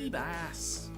Seabass.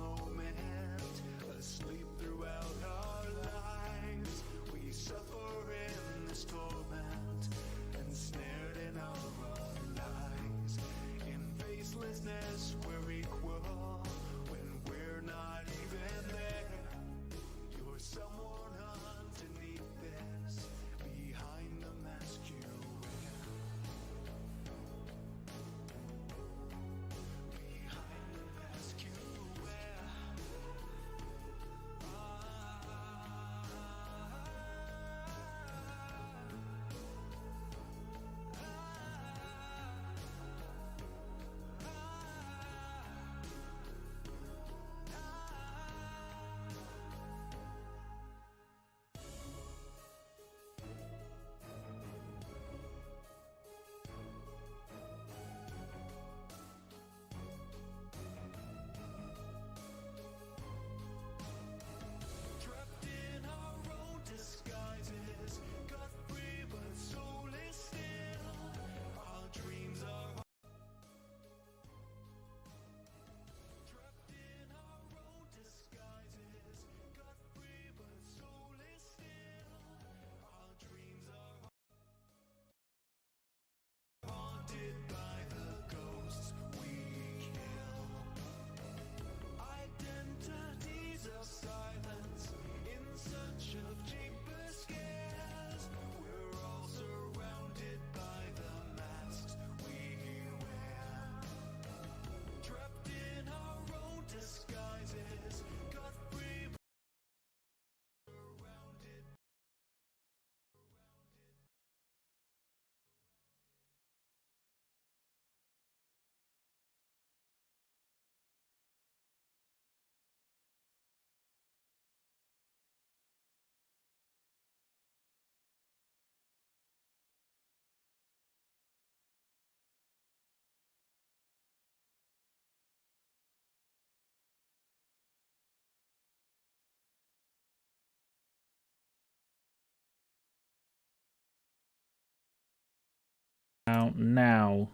Now.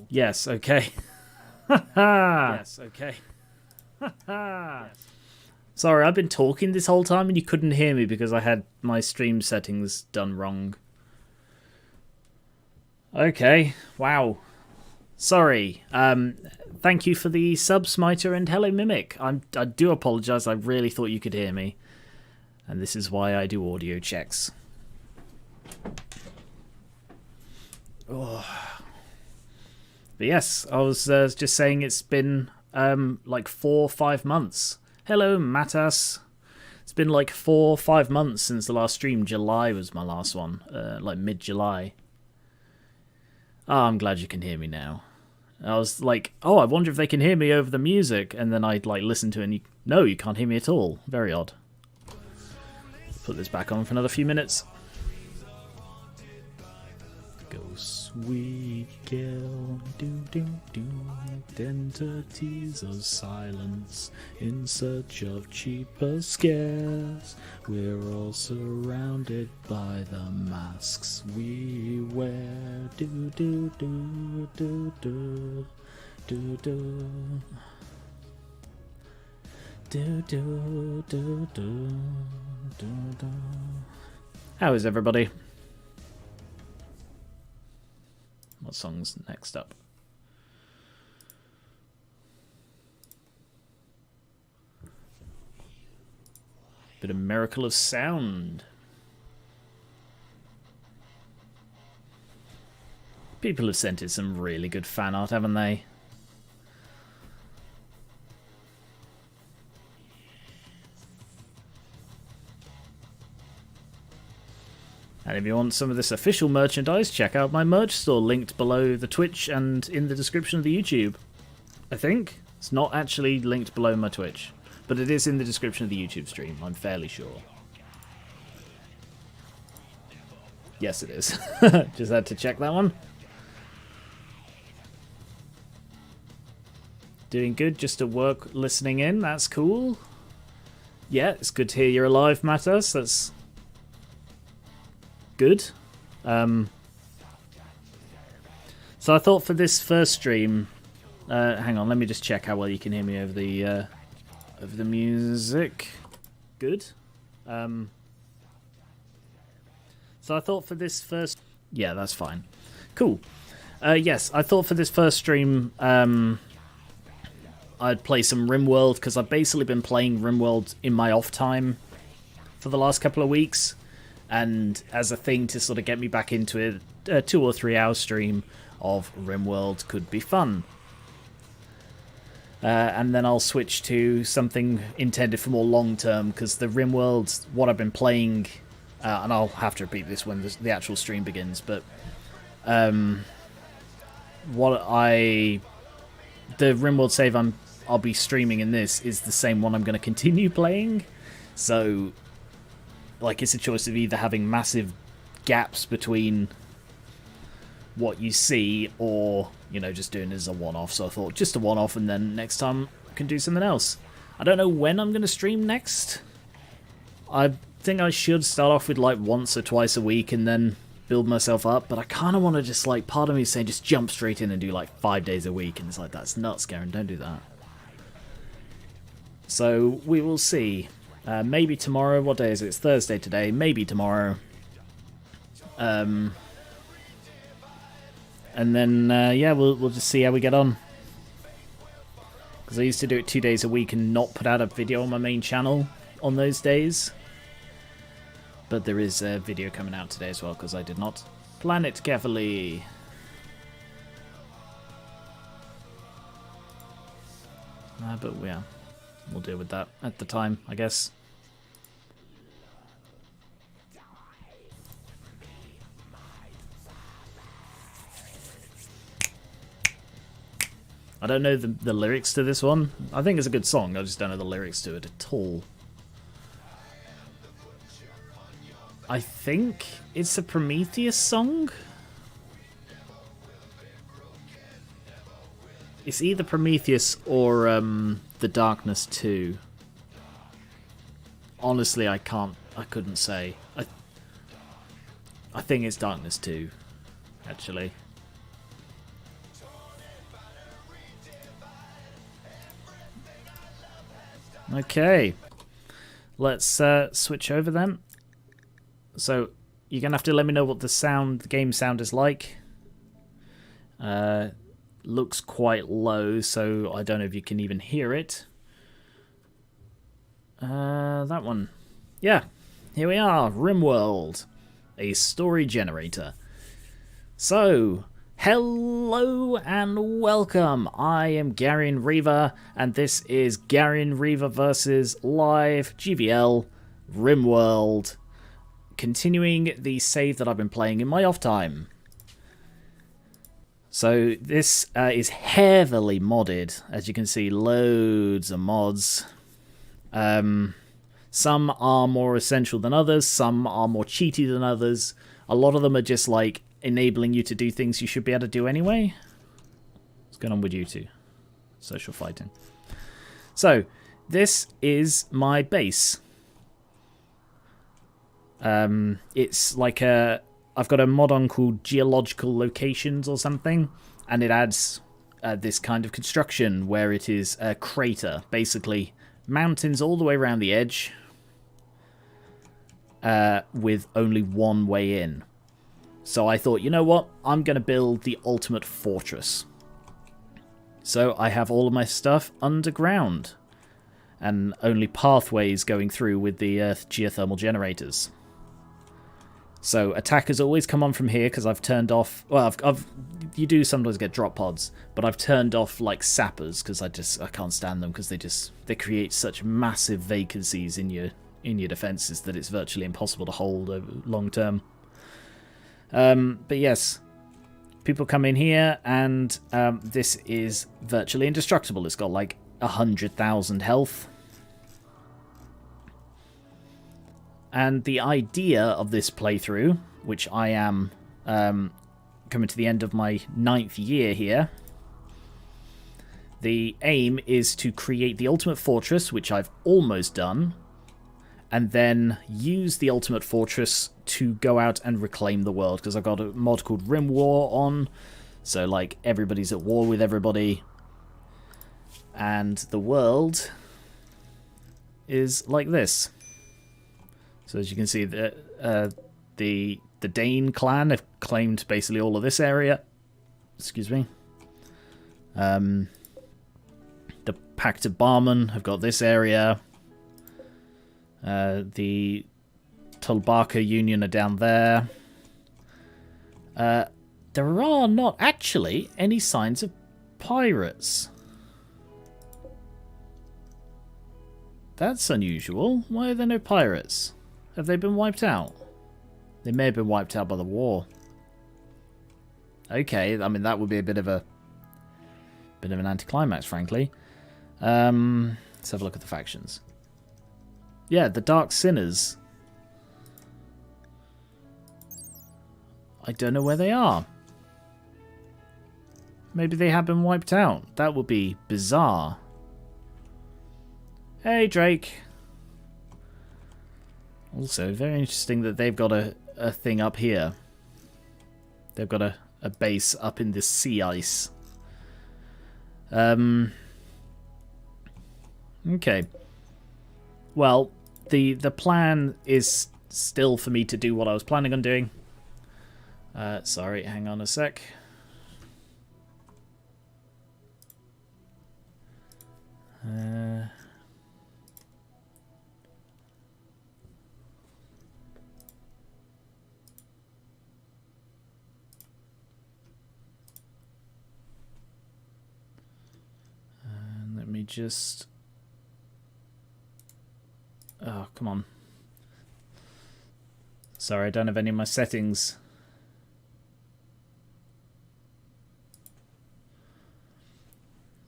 Yes, okay. Yes, okay. Sorry, I've been talking this whole time and you couldn't hear me because I had my stream settings done wrong. Okay, wow. Sorry. Thank you for the sub, Smiter, and hello, Mimic. I do apologise, I really thought you could hear me. And this is why I do audio checks. Oh. But yes, I was just saying it's been like 4 or 5 months. Hello, Matas. It's been like 4 or 5 months since the last stream. July was my last one, like mid-July. Oh, I'm glad you can hear me now. I was like, oh, I wonder if they can hear me over the music, and then I'd like listen to it, and no, you can't hear me at all. Very odd. Put this back on for another few minutes. Go sweet girl, do identities of silence in search of cheaper scares. We're all surrounded by the masks we wear. Do do do do do do do do do do do do. How is everybody? What song's next up? Bit of Miracle of Sound. People have sent in some really good fan art, haven't they? And if you want some of this official merchandise, check out my merch store linked below the Twitch and in the description of the YouTube. I think. It's not actually linked below my Twitch, but it is in the description of the YouTube stream, I'm fairly sure. Yes, it is. Just had to check that one. Doing good, just at work listening in, that's cool. Yeah, it's good to hear you're alive, Matas, that's good. So I thought for this first stream, Hang on, let me just check how well you can hear me over the music. Good. So I thought for this first... Yeah, that's fine. Cool. Yes, I thought for this first stream I'd play some Rimworld, because I've basically been playing Rimworld in my off time for the last couple of weeks, and as a thing to sort of get me back into it, a 2 or 3 hour stream of Rimworld could be fun. And then I'll switch to something intended for more long term, because the Rimworld, what I've been playing, and I'll have to repeat this when the actual stream begins, but the Rimworld save I'll be streaming in this is the same one I'm going to continue playing, so like it's a choice of either having massive gaps between what you see, or, you know, just doing it as a one-off. So I thought just a one-off, and then next time I can do something else. I don't know when I'm going to stream next. I think I should start off with like once or twice a week and then build myself up, but I kind of want to just, like, part of me is saying just jump straight in and do like 5 days a week, and it's like, that's nuts, Garen, don't do that. So we will see. Maybe tomorrow. What day is it? It's Thursday today. Maybe tomorrow. And then, yeah, we'll just see how we get on. Because I used to do it 2 days a week and not put out a video on my main channel on those days. But there is a video coming out today as well, because I did not plan it carefully. But yeah, we'll deal with that at the time, I guess. I don't know the lyrics to this one. I think it's a good song, I just don't know the lyrics to it at all. I think it's a Prometheus song? It's either Prometheus or The Darkness 2. Honestly, I couldn't say. I think it's Darkness 2, actually. Okay, let's switch over then. So you're gonna have to let me know what the game sound is like. Looks quite low, so I don't know if you can even hear it. That one. Yeah, here we are, Rimworld, a story generator. So, hello and welcome. I am Garion Reaver, and this is Garion Reaver versus Live GVL Rimworld, continuing the save that I've been playing in my off time. So this is heavily modded, as you can see, loads of mods. Some are more essential than others, some are more cheaty than others. A lot of them are just like enabling you to do things you should be able to do anyway. What's going on with you two? Social fighting. So, this is my base. It's like I've got a mod on called Geological Locations or something, and it adds this kind of construction where it is a crater, basically mountains all the way around the edge, with only one way in. So I thought, you know what, I'm going to build the ultimate fortress. So I have all of my stuff underground, and only pathways going through with the geothermal generators. So attackers always come on from here, because I've turned off... Well, you do sometimes get drop pods, but I've turned off like sappers, because I can't stand them, because they create such massive vacancies in your defenses that it's virtually impossible to hold over long term. But yes, people come in here, and this is virtually indestructible. It's got like 100,000 health. And the idea of this playthrough, which I am coming to the end of my 9th year here, the aim is to create the ultimate fortress, which I've almost done, and then use the ultimate fortress to go out and reclaim the world, because I've got a mod called Rimworld on, so like everybody's at war with everybody, And the world is like this. So as you can see, the Dane clan have claimed basically all of this area. Excuse me. The Pact of Barman have got this area. The Tulbaka Union are down there. There are not actually any signs of pirates. That's unusual. Why are there no pirates? Have they been wiped out? They may have been wiped out by the war. Okay, I mean that would be a bit of an anticlimax, frankly. Let's have a look at the factions. Yeah, the Dark Sinners. I don't know where they are. Maybe they have been wiped out. That would be bizarre. Hey, Drake. Also, very interesting that they've got a thing up here. They've got a base up in the sea ice. Okay. Well, the plan is still for me to do what I was planning on doing. Sorry, hang on a sec. Let me just... Oh, come on. Sorry, I don't have any of my settings.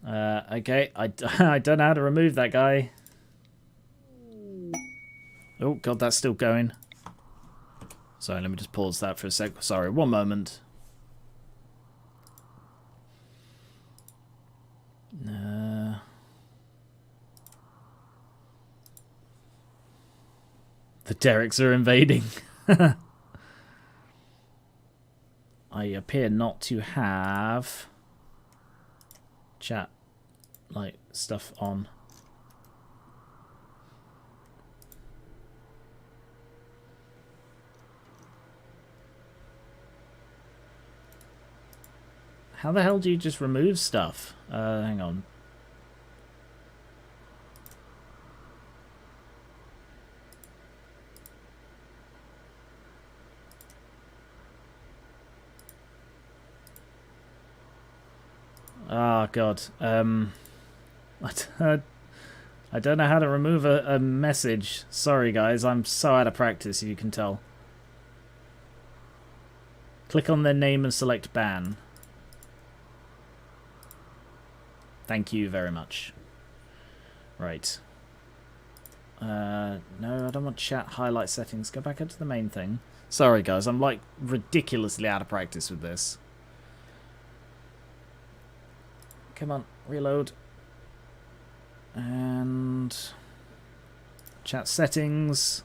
Okay, I don't know how to remove that guy. Oh, God, that's still going. Sorry, let me just pause that for a sec. Sorry, one moment. The Derricks are invading. I appear not to have chat like stuff on. How the hell do you just remove stuff? Hang on. Oh, God. I don't know how to remove a message. Sorry, guys. I'm so out of practice, you can tell. Click on their name and select ban. Thank you very much. Right. No, I don't want chat highlight settings. Go back into the main thing. Sorry, guys. I'm, like, ridiculously out of practice with this. Come on, reload. And chat settings.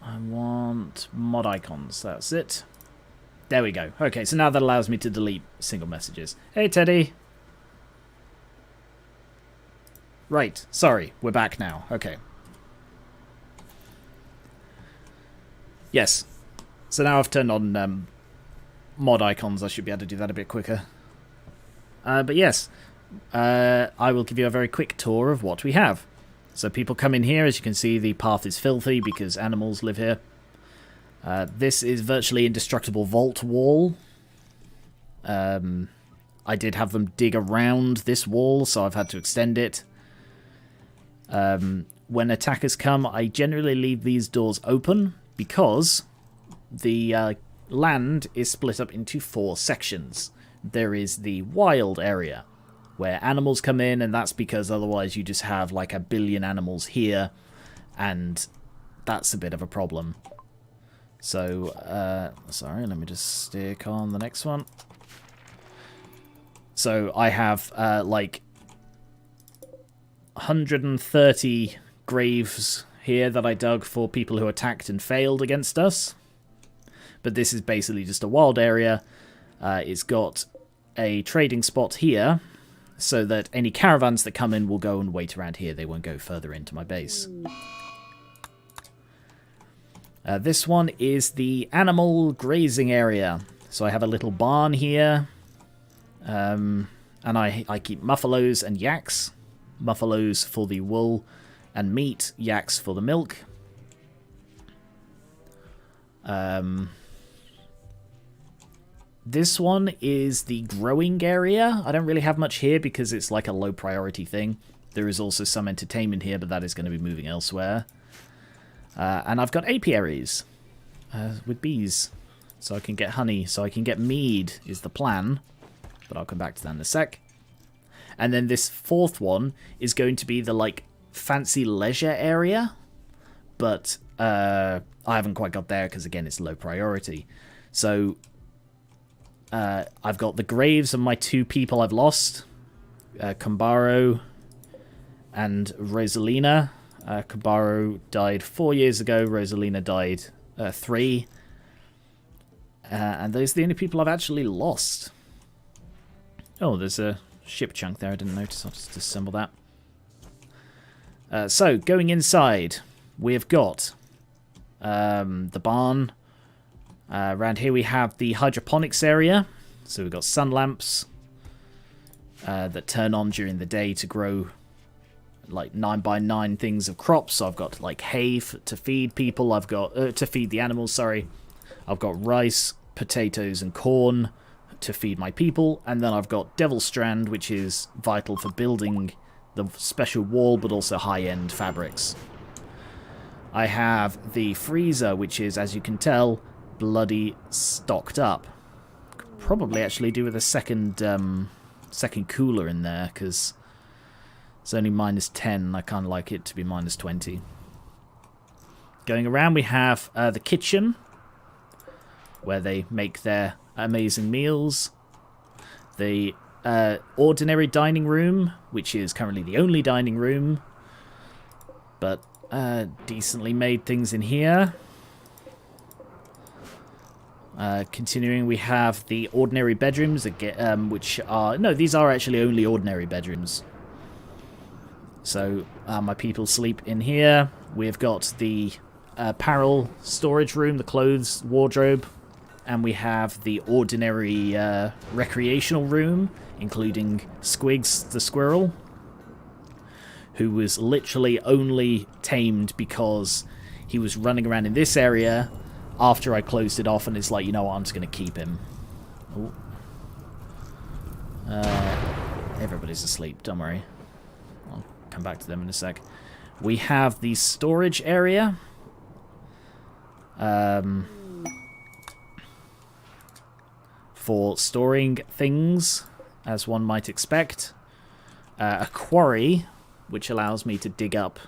I want mod icons, that's it. There we go. Okay, so now that allows me to delete single messages. Hey, Teddy. Right, sorry, we're back now. Okay. Yes. So now I've turned on mod icons. I should be able to do that a bit quicker. But yes, I will give you a very quick tour of what we have. So people come in here. As you can see, the path is filthy because animals live here. This is virtually indestructible vault wall. I did have them dig around this wall, so I've had to extend it. When attackers come, I generally leave these doors open because the land is split up into 4 sections. There is the wild area, where animals come in, and that's because otherwise you just have like a billion animals here, and that's a bit of a problem. So, sorry, let me just stick on the next one. So I have like 130 graves here that I dug for people who attacked and failed against us. But this is basically just a wild area. It's got a trading spot here, so that any caravans that come in will go and wait around here. They won't go further into my base. This one is the animal grazing area. So I have a little barn here. And I keep muffalos and yaks. Muffalos for the wool and meat, yaks for the milk. This one is the growing area. I don't really have much here because it's like a low priority thing. There is also some entertainment here, but that is going to be moving elsewhere. And I've got apiaries with bees. So I can get honey, so I can get mead is the plan. But I'll come back to that in a sec. And then this fourth one is going to be the like fancy leisure area. But I haven't quite got there because again it's low priority. So I've got the graves of my 2 people I've lost. Kumbaro and Rosalina. Kumbaro died 4 years ago. Rosalina died 3. And those are the only people I've actually lost. Oh, there's a ship chunk there I didn't notice. I'll just disassemble that. So, going inside, we've got the barn. Around here we have the hydroponics area. So we've got sun lamps that turn on during the day to grow like 9x9 things of crops. So I've got like hay to feed people. I've got to feed the animals. Sorry, I've got rice, potatoes, and corn to feed my people, and then I've got Devil Strand, which is vital for building the special wall, but also high-end fabrics. I have the freezer, which is, as you can tell, bloody stocked up. Could probably actually do with a second cooler in there, because it's only -10. I kind of like it to be -20. Going around, we have the kitchen, where they make their amazing meals. The ordinary dining room, which is currently the only dining room, but decently made things in here. Continuing, we have the ordinary bedrooms, which are... No, these are actually only ordinary bedrooms. So my people sleep in here. We've got the apparel storage room, the clothes wardrobe, and we have the ordinary recreational room, including Squigs the squirrel, who was literally only tamed because he was running around in this area after I closed it off, and it's like, you know what, I'm just going to keep him. Ooh. Everybody's asleep, don't worry. I'll come back to them in a sec. We have the storage area. For storing things, as one might expect. A quarry, which allows me to dig up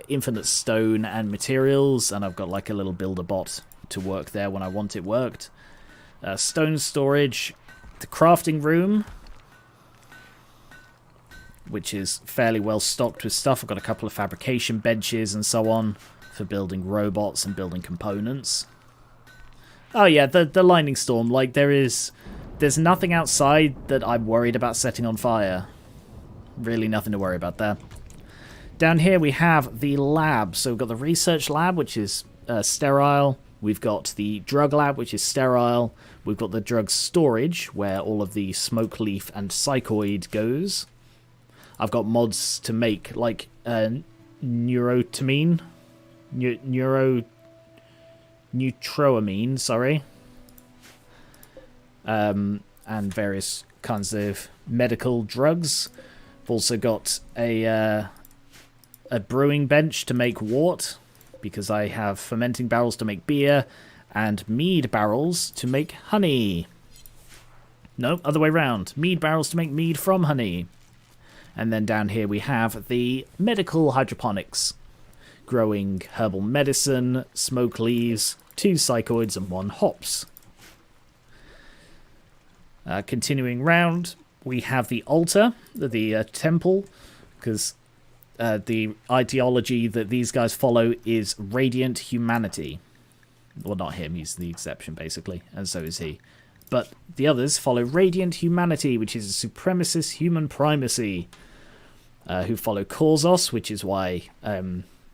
infinite stone and materials, and I've got like a little builder bot to work there when I want it worked. Stone storage, the crafting room, which is fairly well stocked with stuff. I've got a couple of fabrication benches and so on for building robots and building components. Oh yeah, the lightning storm, like there's nothing outside that I'm worried about setting on fire. Really nothing to worry about there. Down here we have the lab. So we've got the research lab, which is sterile. We've got the drug lab, which is sterile. We've got the drug storage, where all of the smoke leaf and psychoid goes. I've got mods to make, like, neurotamine. Neutroamine, sorry. And various kinds of medical drugs. I've also got a brewing bench to make wort, because I have fermenting barrels to make beer, and mead barrels to make honey. No, other way round. Mead barrels to make mead from honey. And then down here we have the medical hydroponics, growing herbal medicine, smoke leaves, 2 psychoids and 1 hops. Continuing round, we have the altar, the temple, because the ideology that these guys follow is radiant humanity. Well, not him, he's the exception, basically, and so is he. But the others follow radiant humanity, which is a supremacist human primacy, who follow Corzos, which is why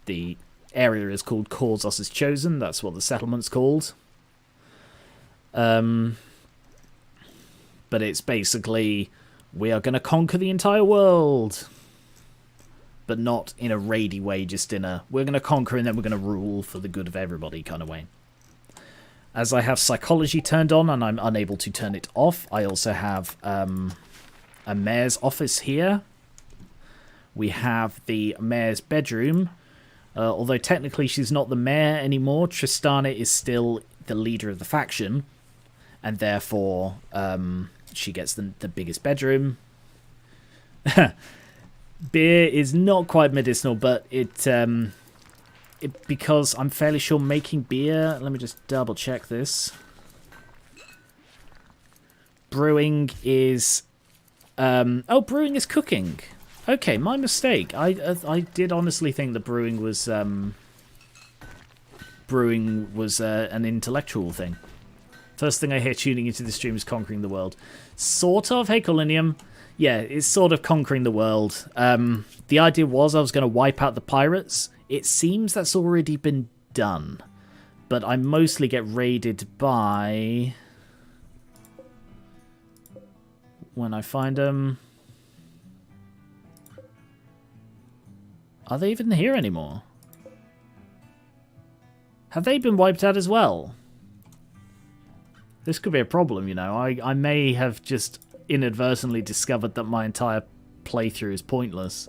the area is called Corzos is Chosen. That's what the settlement's called. But it's basically, we are going to conquer the entire world. But not in a raidy way, just in a, we're going to conquer and then we're going to rule for the good of everybody kind of way. As I have psychology turned on and I'm unable to turn it off, I also have a mayor's office here. We have the mayor's bedroom. Although technically she's not the mayor anymore, Tristana is still the leader of the faction. And therefore, she gets the biggest bedroom. Beer is not quite medicinal, but because I'm fairly sure making beer... Let me just double check this. Brewing is... brewing is cooking. Okay, my mistake. I did honestly think that brewing was an intellectual thing. First thing I hear tuning into the stream is conquering the world. Sort of. Hey, Colinium. Yeah, it's sort of conquering the world. The idea was I was going to wipe out the pirates. It seems that's already been done. But I mostly get raided by... when I find them... Are they even here anymore? Have they been wiped out as well? This could be a problem, you know. I may have just inadvertently discovered that my entire playthrough is pointless.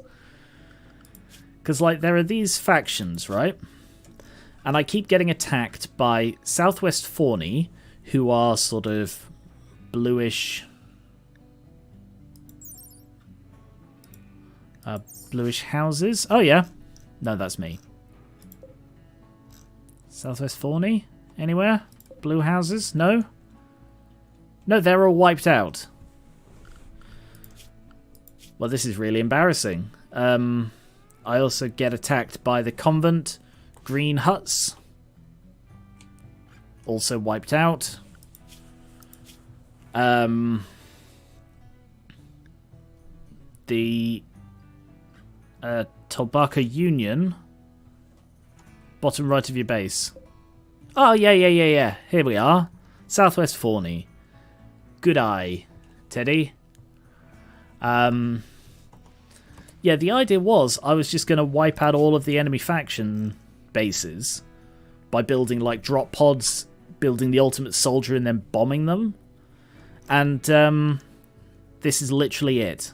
Because, like, there are these factions, right? And I keep getting attacked by Southwest Fawny, who are sort of bluish... bluish houses. Oh, yeah. No, that's me. Southwest Fawny? Anywhere? Blue houses? No? No, they're all wiped out. Well, this is really embarrassing. I also get attacked by the convent. Green huts. Also wiped out. The Tobacco Union. Bottom right of your base. Oh, yeah. Here we are. Southwest Fawny. Good eye, Teddy. Yeah, the idea was I was just going to wipe out all of the enemy faction bases by building, like, drop pods, building the ultimate soldier, and then bombing them. And this is literally it.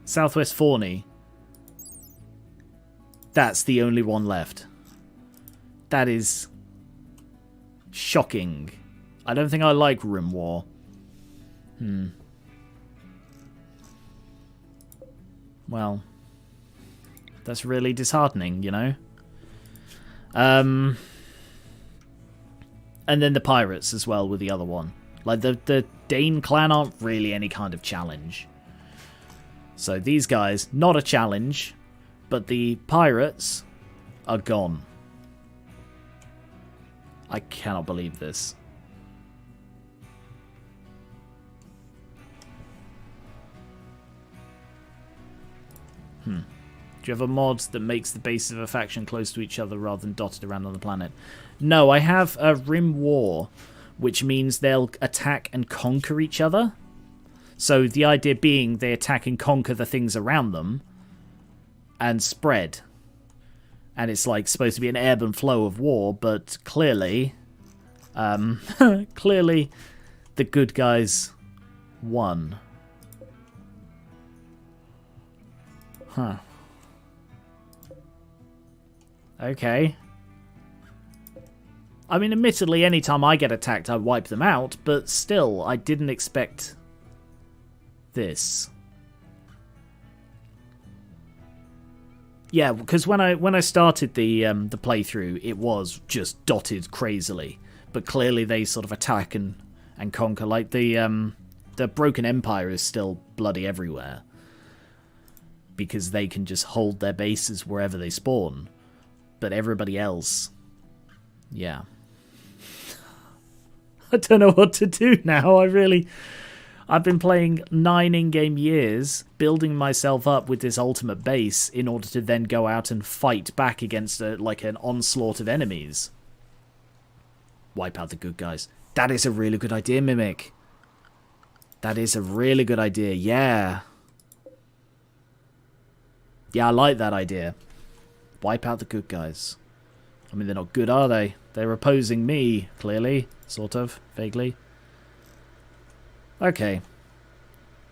Southwest Fawny. That's the only one left. That is shocking. I don't think I like Rimworld. Well, that's really disheartening, you know? And then the pirates as well with the other one. Like, the Dane clan aren't really any kind of challenge. So these guys, not a challenge, but the pirates are gone. I cannot believe this. Do you have a mod that makes the bases of a faction close to each other rather than dotted around on the planet? No, I have a Rim War, which means they'll attack and conquer each other. So the idea being they attack and conquer the things around them and spread. And it's like supposed to be an ebb and flow of war, but clearly, clearly the good guys won. Huh. Okay. I mean, admittedly, anytime I get attacked, I wipe them out, but still, I didn't expect this. Yeah, because when I started the playthrough, it was just dotted crazily, but clearly they sort of attack and conquer. Like the Broken Empire is still bloody everywhere because they can just hold their bases wherever they spawn, but everybody else, yeah. I don't know what to do now. I've been playing 9 in-game years, building myself up with this ultimate base in order to then go out and fight back against like an onslaught of enemies. Wipe out the good guys. That is a really good idea, Mimic. That is a really good idea, yeah. Yeah, I like that idea. Wipe out the good guys. I mean, they're not good, are they? They're opposing me, clearly. Sort of, vaguely. Okay.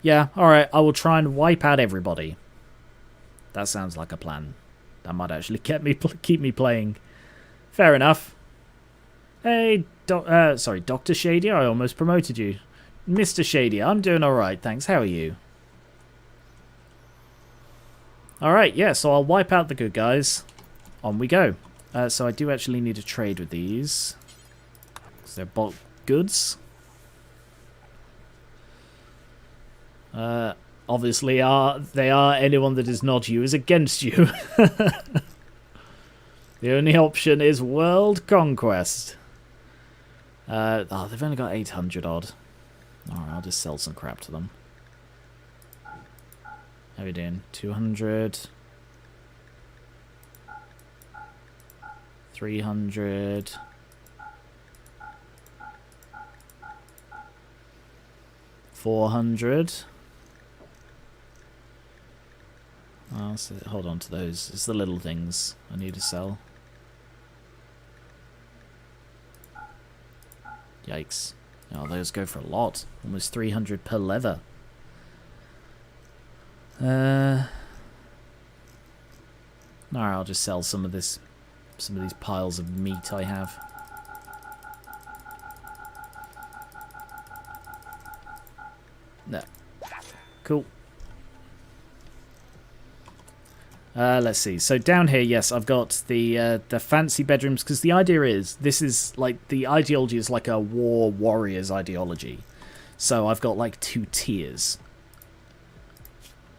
Yeah, alright, I will try and wipe out everybody. That sounds like a plan. That might actually keep me playing. Fair enough. Hey, sorry, Dr. Shady, I almost promoted you. Mr. Shady, I'm doing alright, thanks. How are you? Alright, yeah, so I'll wipe out the good guys. On we go. So I do actually need to trade with these. So they're bulk goods. Obviously, they are anyone that is not you is against you. The only option is world conquest. They've only got 800 odd. Alright, I'll just sell some crap to them. How are we doing? 200. 300. 400. So hold on to those. It's the little things I need to sell. Yikes. Oh, those go for a lot. Almost 300 per leather. Alright, I'll just sell some of these piles of meat I have. No. Cool. Let's see. So down here, yes, I've got the fancy bedrooms, because the idea is, this is like, the ideology is like a warrior's ideology. So I've got like 2 tiers.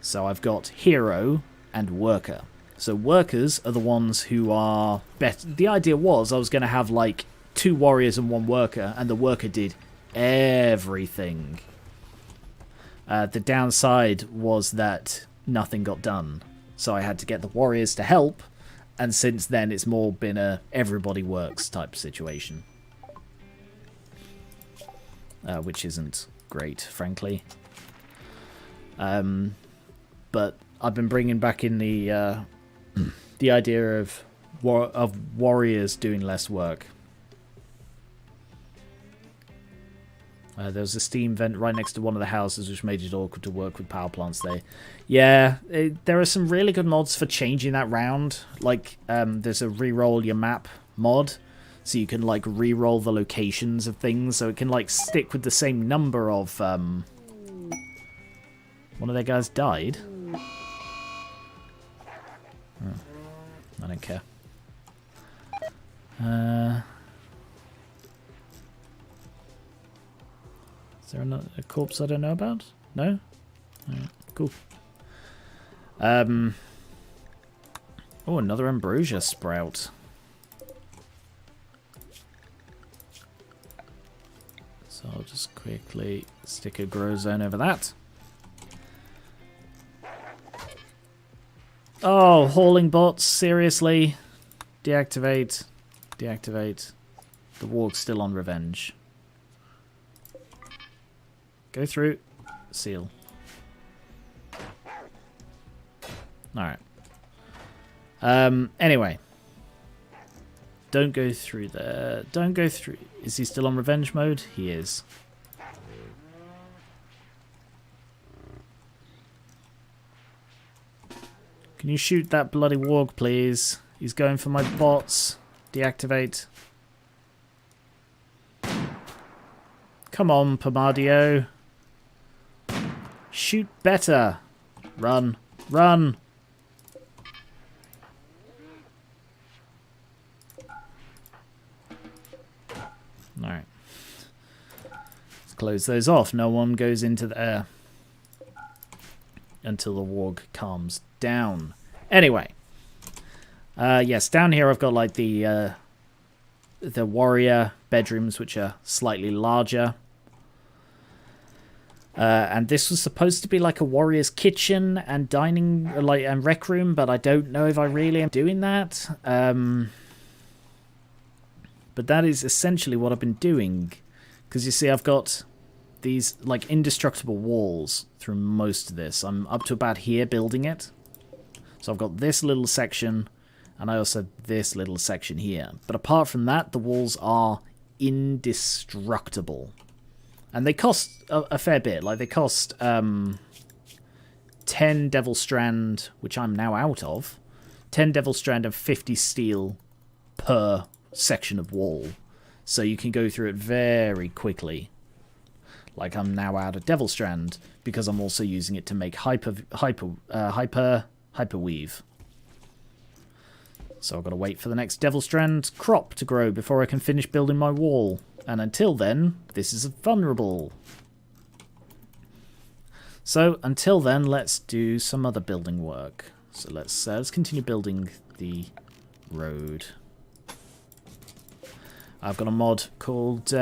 So I've got hero and worker. So workers are the ones who are better. The idea was I was going to have like 2 warriors and 1 worker, and the worker did everything. The downside was that nothing got done. So I had to get the warriors to help, and since then it's more been a everybody works type situation. Which isn't great, frankly. But I've been bringing back in the idea of warriors doing less work. There was a steam vent right next to one of the houses, which made it awkward to work with power plants there. Yeah, there are some really good mods for changing that round. Like, there's a reroll your map mod, so you can like reroll the locations of things, so it can like stick with the same number of. One of their guys died. Oh, I don't care. Is there a corpse I don't know about? No? Right, cool. Oh, another ambrosia sprout. So I'll just quickly stick a grow zone over that. Oh, hauling bots, seriously? Deactivate. Deactivate. The warg's still on revenge. Go through. Seal. Alright. Anyway. Don't go through there. Don't go through. Is he still on revenge mode? He is. Can you shoot that bloody warg, please? He's going for my bots. Deactivate. Come on, Pomadio. Shoot better. Run. Run. Alright. Let's close those off. No one goes into there until the warg calms down. Anyway. Yes, down here I've got like the the warrior bedrooms, which are slightly larger. And this was supposed to be like a warrior's kitchen and dining, and rec room, but I don't know if I really am doing that. But that is essentially what I've been doing, because you see I've got these like indestructible walls through most of this. I'm up to about here building it. So I've got this little section, and I also have this little section here. But apart from that, the walls are indestructible. And they cost a fair bit. Like, they cost 10 Devil Strand, which I'm now out of. 10 Devil Strand and 50 steel per section of wall. So you can go through it very quickly. Like, I'm now out of Devil Strand, because I'm also using it to make hyper weave. So I've got to wait for the next Devil Strand crop to grow before I can finish building my wall. And until then, this is vulnerable. So until then, let's do some other building work. So let's continue building the road. I've got a mod called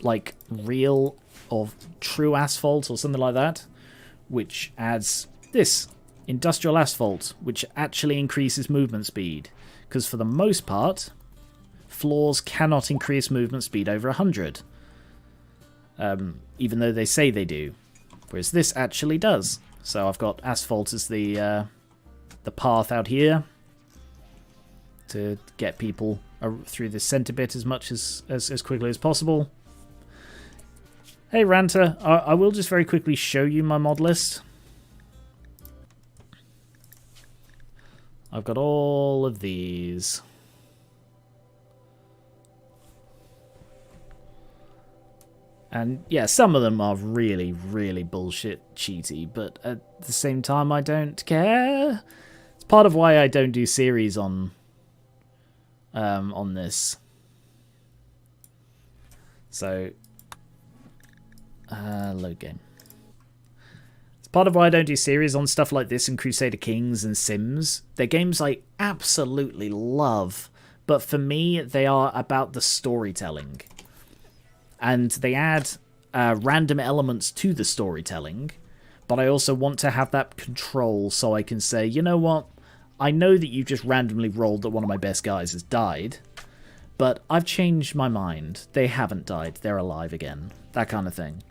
like real or true asphalt or something like that, which adds this industrial asphalt, which actually increases movement speed. Because for the most part, floors cannot increase movement speed over 100. Even though they say they do. Whereas this actually does. So I've got asphalt as the path out here to get people through the centre bit as much as quickly as possible. Hey Ranter, I will just very quickly show you my mod list. I've got all of these. And yeah, some of them are really, really bullshit cheaty, but at the same time I don't care. It's part of why I don't do series on this. So load game. It's part of why I don't do series on stuff like this in Crusader Kings and Sims. They're games I absolutely love, but for me they are about the storytelling. And they add random elements to the storytelling, but I also want to have that control so I can say, you know what, I know that you just randomly rolled that one of my best guys has died, but I've changed my mind. They haven't died. They're alive again. That kind of thing.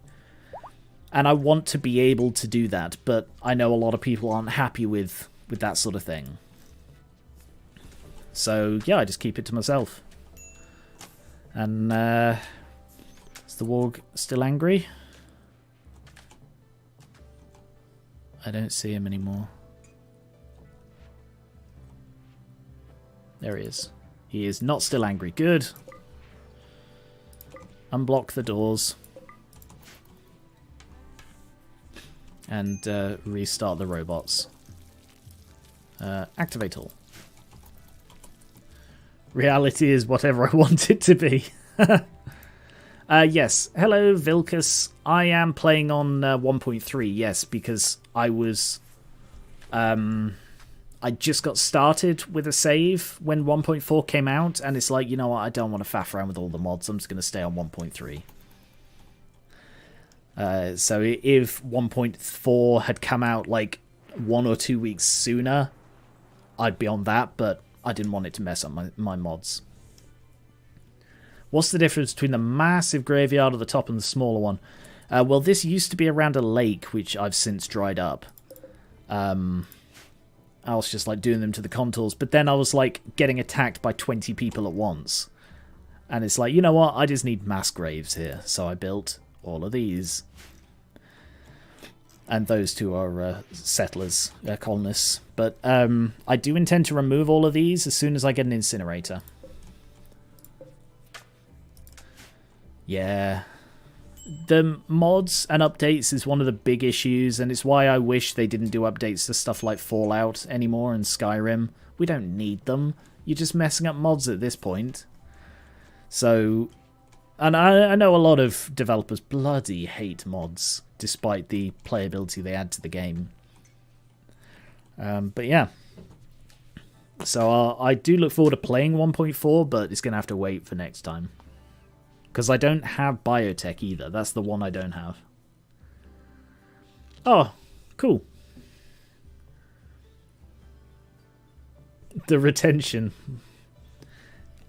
And I want to be able to do that, but I know a lot of people aren't happy with that sort of thing. So, yeah, I just keep it to myself. And, is the warg still angry? I don't see him anymore. There he is. He is not still angry. Good. Unblock the doors. And restart the robots. Activate all. Reality is whatever I want it to be. Yes. Hello, Vilcus. I am playing on 1.3, yes, because I was... I just got started with a save when 1.4 came out, and it's like, you know what, I don't want to faff around with all the mods, I'm just going to stay on 1.3. So if 1.4 had come out like 1 or 2 weeks sooner, I'd be on that, but I didn't want it to mess up my mods. What's the difference between the massive graveyard at the top and the smaller one? Well, this used to be around a lake, which I've since dried up. I was just like doing them to the contours, but then I was like getting attacked by 20 people at once. And it's like, you know what, I just need mass graves here. So I built all of these. And those two are settlers, colonists. But I do intend to remove all of these as soon as I get an incinerator. Yeah. The mods and updates is one of the big issues, and it's why I wish they didn't do updates to stuff like Fallout anymore and Skyrim. We don't need them. You're just messing up mods at this point. So, and I know a lot of developers bloody hate mods, despite the playability they add to the game. But yeah. So I do look forward to playing 1.4, but it's going to have to wait for next time. Because I don't have biotech either. That's the one I don't have. Oh, cool. The retention.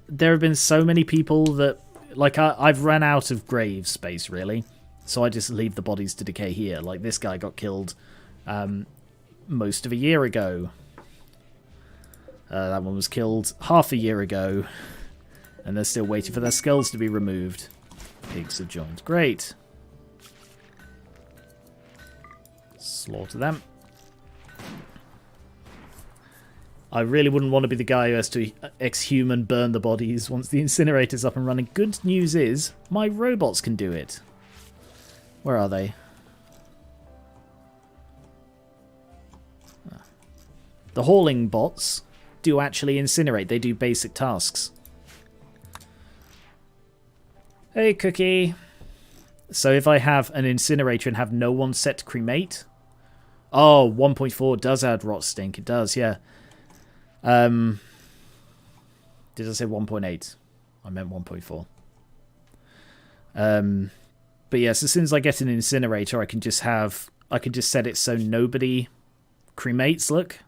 There have been so many people that... Like, I've run out of grave space, really. So I just leave the bodies to decay here. Like, this guy got killed most of a year ago. That one was killed half a year ago. And they're still waiting for their skulls to be removed. Pigs have joined. Great. Slaughter them. I really wouldn't want to be the guy who has to exhume burn the bodies once the incinerator's up and running. Good news is, my robots can do it. Where are they? The hauling bots do actually incinerate. They do basic tasks. Hey, Cookie. So if I have an incinerator and have no one set to cremate... Oh, 1.4 does add rot stink. It does, yeah. Did I say 1.8? I meant 1.4. But yes, as soon as I get an incinerator, I can just set it so nobody cremates, look.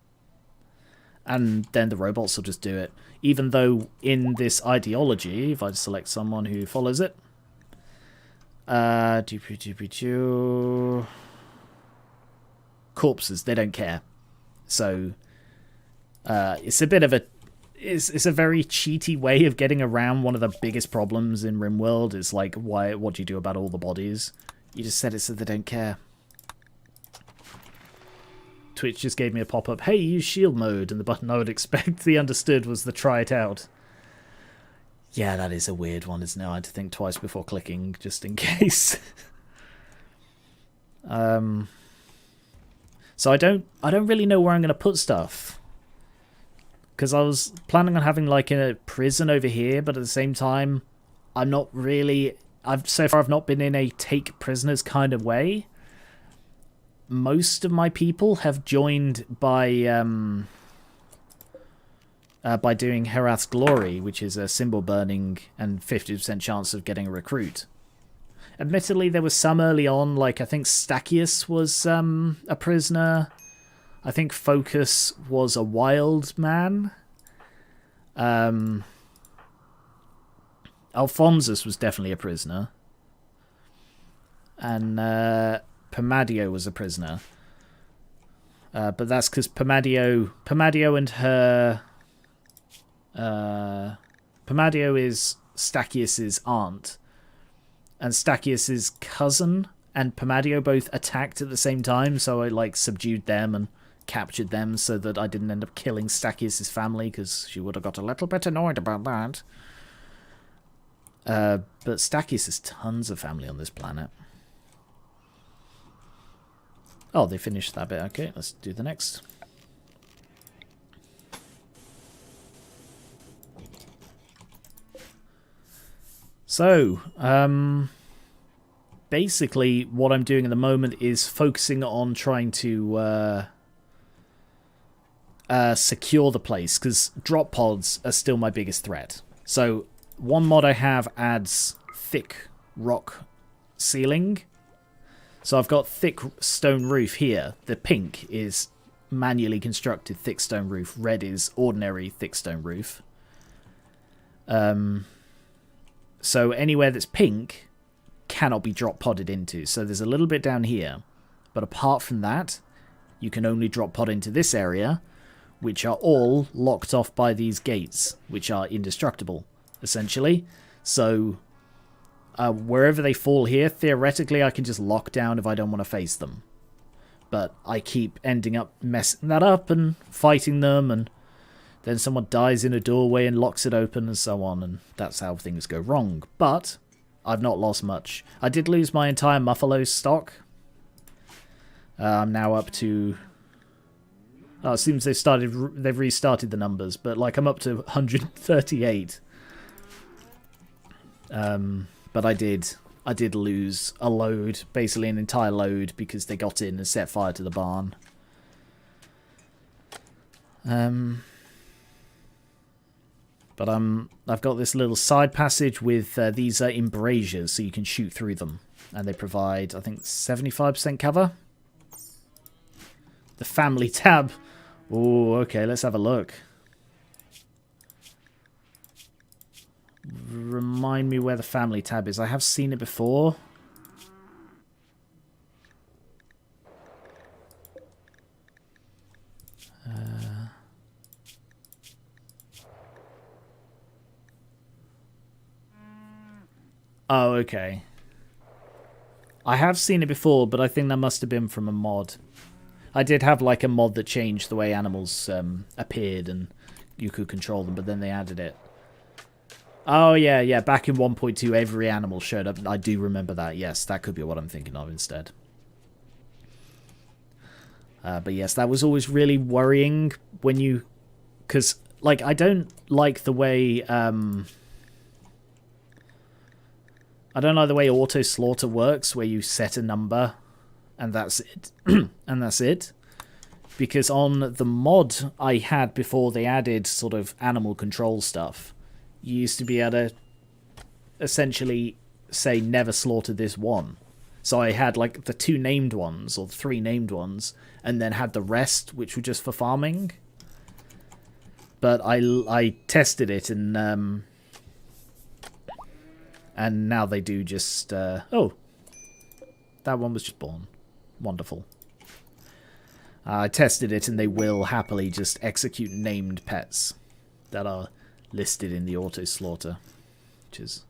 And then the robots will just do it. Even though in this ideology, if I select someone who follows it, corpses, they don't care. So it's a bit of a it's a very cheaty way of getting around one of the biggest problems in Rimworld. Is like, what do you do about all the bodies? You just set it so they don't care. Twitch just gave me a pop-up. Hey, use shield mode, and the button I would expect the understood was the try it out. Yeah, that is a weird one, isn't it? I had to think twice before clicking, just in case. So I don't really know where I'm going to put stuff. Because I was planning on having like a prison over here, but at the same time, I'm not really... so far I've not been in a take prisoners kind of way. Most of my people have joined by doing Herath's Glory, which is a symbol burning and 50% chance of getting a recruit. Admittedly, there was some early on, like I think Stachys was a prisoner. I think Focus was a wild man. Alphonsus was definitely a prisoner. And Pomadio was a prisoner. But that's because Pomadio and her... Pomadio is Stachys' aunt. And Stachys' cousin and Pomadio both attacked at the same time, so I like subdued them and captured them so that I didn't end up killing Stachys' family, because she would have got a little bit annoyed about that. But Stachys has tons of family on this planet. Oh, they finished that bit. Okay, let's do the next. So, basically what I'm doing at the moment is focusing on trying to secure the place, because drop pods are still my biggest threat. So, one mod I have adds thick rock ceiling. So I've got thick stone roof here. The pink is manually constructed thick stone roof. Red is ordinary thick stone roof. So anywhere that's pink cannot be drop podded into. So there's a little bit down here. But apart from that, you can only drop pod into this area, which are all locked off by these gates, which are indestructible, essentially. So... wherever they fall here, theoretically I can just lock down if I don't want to face them. But I keep ending up messing that up and fighting them, and then someone dies in a doorway and locks it open and so on, and that's how things go wrong. But I've not lost much. I did lose my entire Muffalo stock. I'm now up to... Oh, it seems they've restarted the numbers, but like I'm up to 138. But I did lose a load, basically an entire load, because they got in and set fire to the barn. But I've got this little side passage with these embrasures, so you can shoot through them. And they provide, I think, 75% cover. The family tab. Oh, okay, let's have a look. Remind me where the family tab is. I have seen it before. Oh, okay. I have seen it before, but I think that must have been from a mod. I did have like a mod that changed the way animals appeared and you could control them, but then they added it. Oh, yeah. Back in 1.2, every animal showed up. I do remember that. Yes, that could be what I'm thinking of instead. But yes, that was always really worrying when you... Because, like, I don't like the way... I don't like the way auto-slaughter works, where you set a number, and that's it. And that's it. Because on the mod I had before they added sort of animal control stuff, you used to be able to essentially say, never slaughter this one. So I had, like, the 2 named ones, or the 3 named ones, and then had the rest, which were just for farming. But I tested it, and now they do just... oh, that one was just born. Wonderful. I tested it, and they will happily just execute named pets that are listed in the auto-slaughter, which is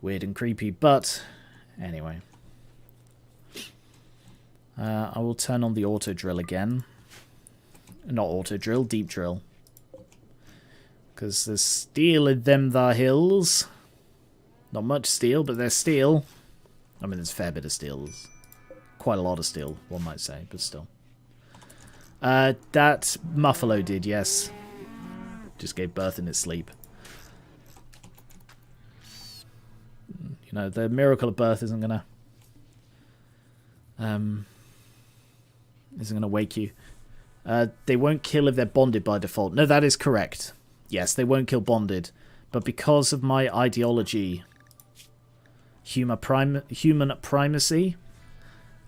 weird and creepy, but anyway. I will turn on the auto-drill again. Not auto-drill, deep drill. Because there's steel in them thar hills. Not much steel, but there's steel. I mean, there's a fair bit of steel. There's quite a lot of steel, one might say, but still. That Muffalo did, yes. Just gave birth in its sleep. You know, the miracle of birth isn't gonna wake you. They won't kill if they're bonded by default. No, that is correct. Yes, they won't kill bonded, but because of my ideology, human primacy,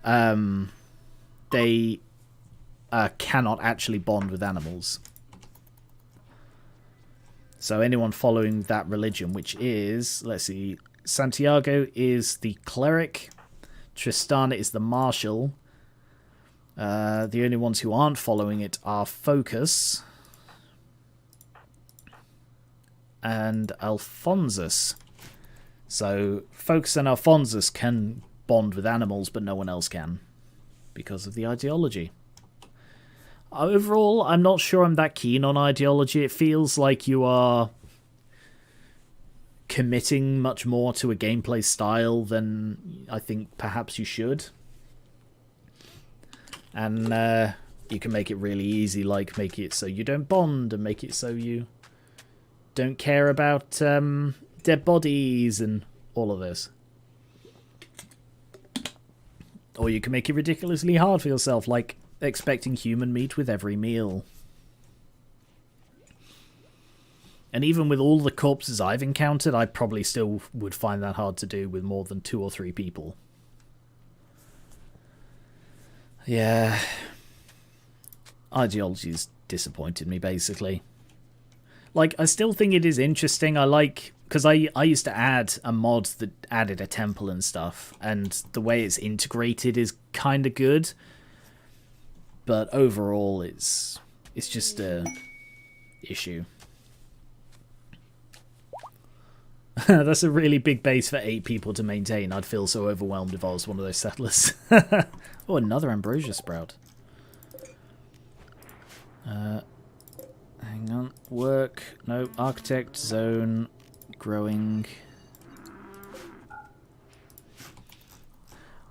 they cannot actually bond with animals. So anyone following that religion, which is, let's see, Santiago is the cleric, Tristana is the marshal. The only ones who aren't following it are Focus and Alphonsus. So Focus and Alphonsus can bond with animals, but no one else can because of the ideology. Overall, I'm not sure I'm that keen on ideology. It feels like you are committing much more to a gameplay style than I think perhaps you should. And you can make it really easy, like make it so you don't bond and make it so you don't care about dead bodies and all of this. Or you can make it ridiculously hard for yourself, like expecting human meat with every meal. And even with all the corpses I've encountered, I probably still would find that hard to do with more than 2 or 3 people. Yeah. Ideology's disappointed me, basically. Like, I still think it is interesting. I like... Because I used to add a mod that added a temple and stuff, and the way it's integrated is kind of good. But overall, it's just a issue. That's a really big base for 8 people to maintain. I'd feel so overwhelmed if I was one of those settlers. Oh, another ambrosia sprout. Hang on. Work. No. Architect. Zone. Growing.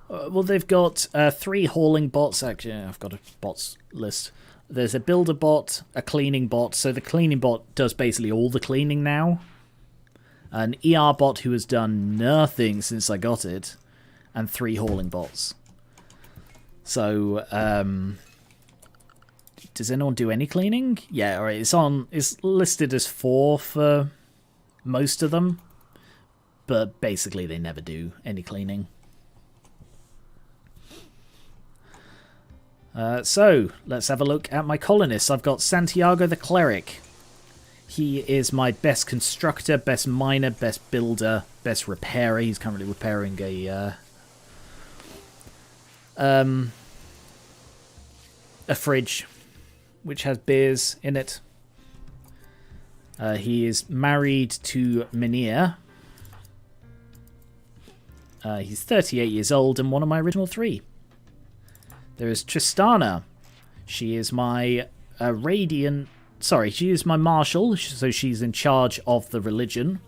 Well, they've got 3 hauling bots. Actually, I've got a bots list. There's a builder bot, a cleaning bot. So the cleaning bot does basically all the cleaning now. An ER bot who has done nothing since I got it. And 3 hauling bots. So, Does anyone do any cleaning? Yeah, alright, it's listed as 4 for most of them, but basically they never do any cleaning. So, let's have a look at my colonists. I've got Santiago the Cleric. He is my best constructor, best miner, best builder, best repairer. He's currently repairing a fridge which has beers in it. He is married to Minir. He's 38 years old and one of my original 3. There is Tristana. She is my radiant... Sorry, she is my marshal, so she's in charge of the religion.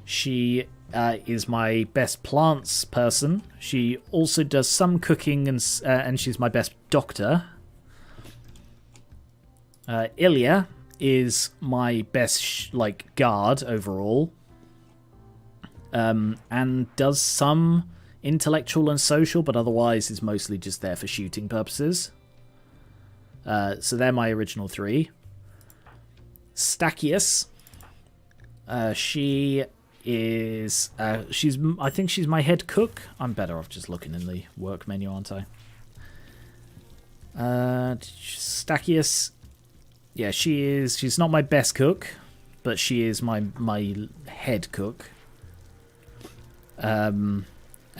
She is my best plants person. She also does some cooking, and she's my best doctor. Ilya is my best guard overall, and does some intellectual and social, but otherwise is mostly just there for shooting purposes. So they're my original 3. Stachys. She is... I think she's my head cook. I'm better off just looking in the work menu, aren't I? Stachys. Yeah, she's not my best cook, but she is my head cook. And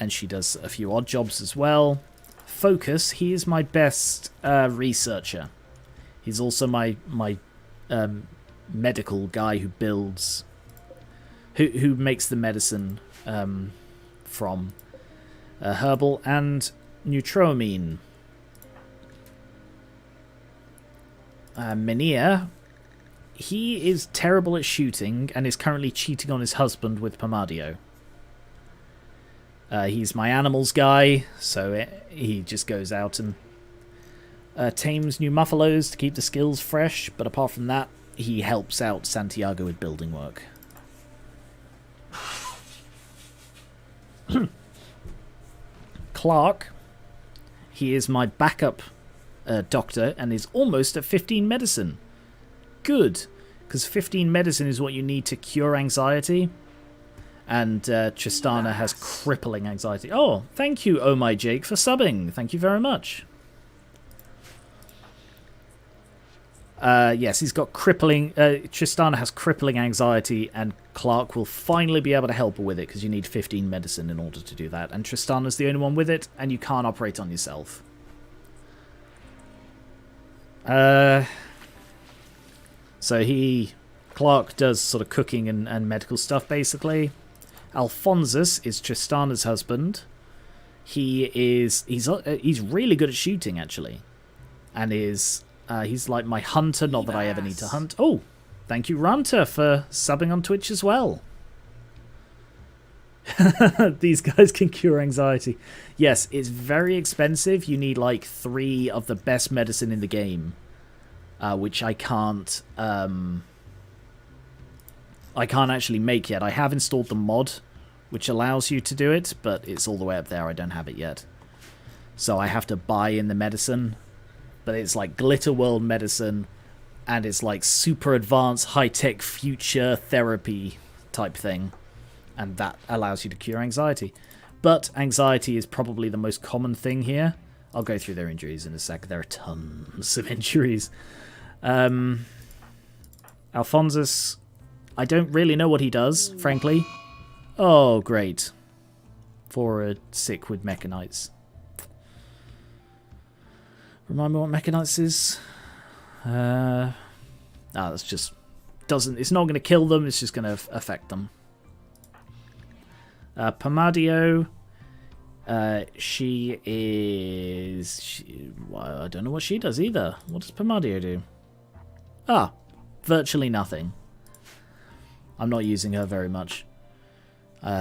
she does a few odd jobs as well. Focus, he is my best researcher. He's also my medical guy who builds, who makes the medicine from herbal and neutroamine. Minir, he is terrible at shooting and is currently cheating on his husband with Pomadio. He's my animals guy, so he just goes out and tames new muffalos to keep the skills fresh, but apart from that, he helps out Santiago with building work. Clark, he is my backup doctor and is almost at 15 medicine. Good, because 15 medicine is what you need to cure anxiety. And Tristana has crippling anxiety. Oh, thank you, Oh My Jake, for subbing. Thank you very much. Yes, he's got crippling... Tristana has crippling anxiety, and Clark will finally be able to help her with it, because you need 15 medicine in order to do that. And Tristana's the only one with it, and you can't operate on yourself. So Clark does sort of cooking and medical stuff, basically. Alphonsus is Tristana's husband. He's really good at shooting, actually, and he's like my hunter. Not that I ever need to hunt. Oh, thank you, Ranta, for subbing on Twitch as well. These guys can cure anxiety. Yes, it's very expensive. You need like 3 of the best medicine in the game, which I can't actually make yet. I have installed the mod which allows you to do it, but it's all the way up there. I don't have it yet. So I have to buy in the medicine. But it's like Glitter World medicine, and it's like super advanced, high-tech future therapy type thing. And that allows you to cure anxiety. But anxiety is probably the most common thing here. I'll go through their injuries in a sec. There are tons of injuries. Alphonsus, I don't really know what he does, frankly. Oh, great. For a sick with mechanites. Remind me what mechanites is? That's just... It's not going to kill them, it's just going to affect them. Pomadio, she is... Well, I don't know what she does either. What does Pomadio do? Virtually nothing. I'm not using her very much.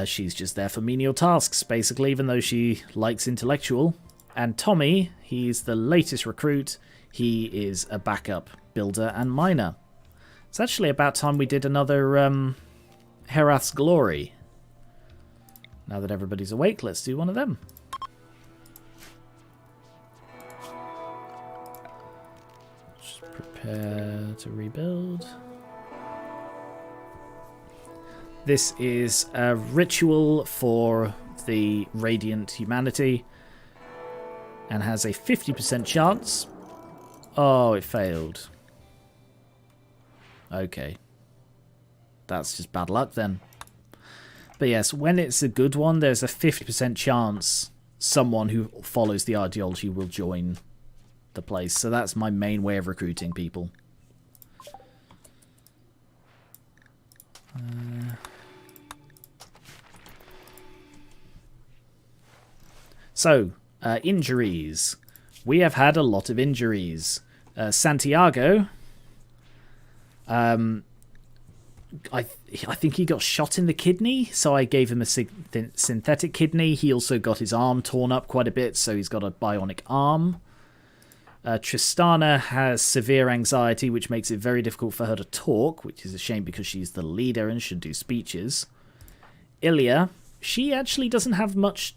She's just there for menial tasks, basically, even though she likes intellectual. And Tommy, he's the latest recruit. He is a backup builder and miner. It's actually about time we did another Herath's Glory. Now that everybody's awake, let's do one of them. Prepare to rebuild. This is a ritual for the radiant humanity and has a 50% chance. Oh, it failed. Okay. That's just bad luck then. But yes, when it's a good one, there's a 50% chance someone who follows the ideology will join the place. So that's my main way of recruiting people. Injuries. We have had a lot of injuries. Santiago, I think he got shot in the kidney, so I gave him a synthetic kidney. He also got his arm torn up quite a bit, so he's got a bionic arm. Tristana has severe anxiety, which makes it very difficult for her to talk, which is a shame because she's the leader and should do speeches. Ilya, she actually doesn't have much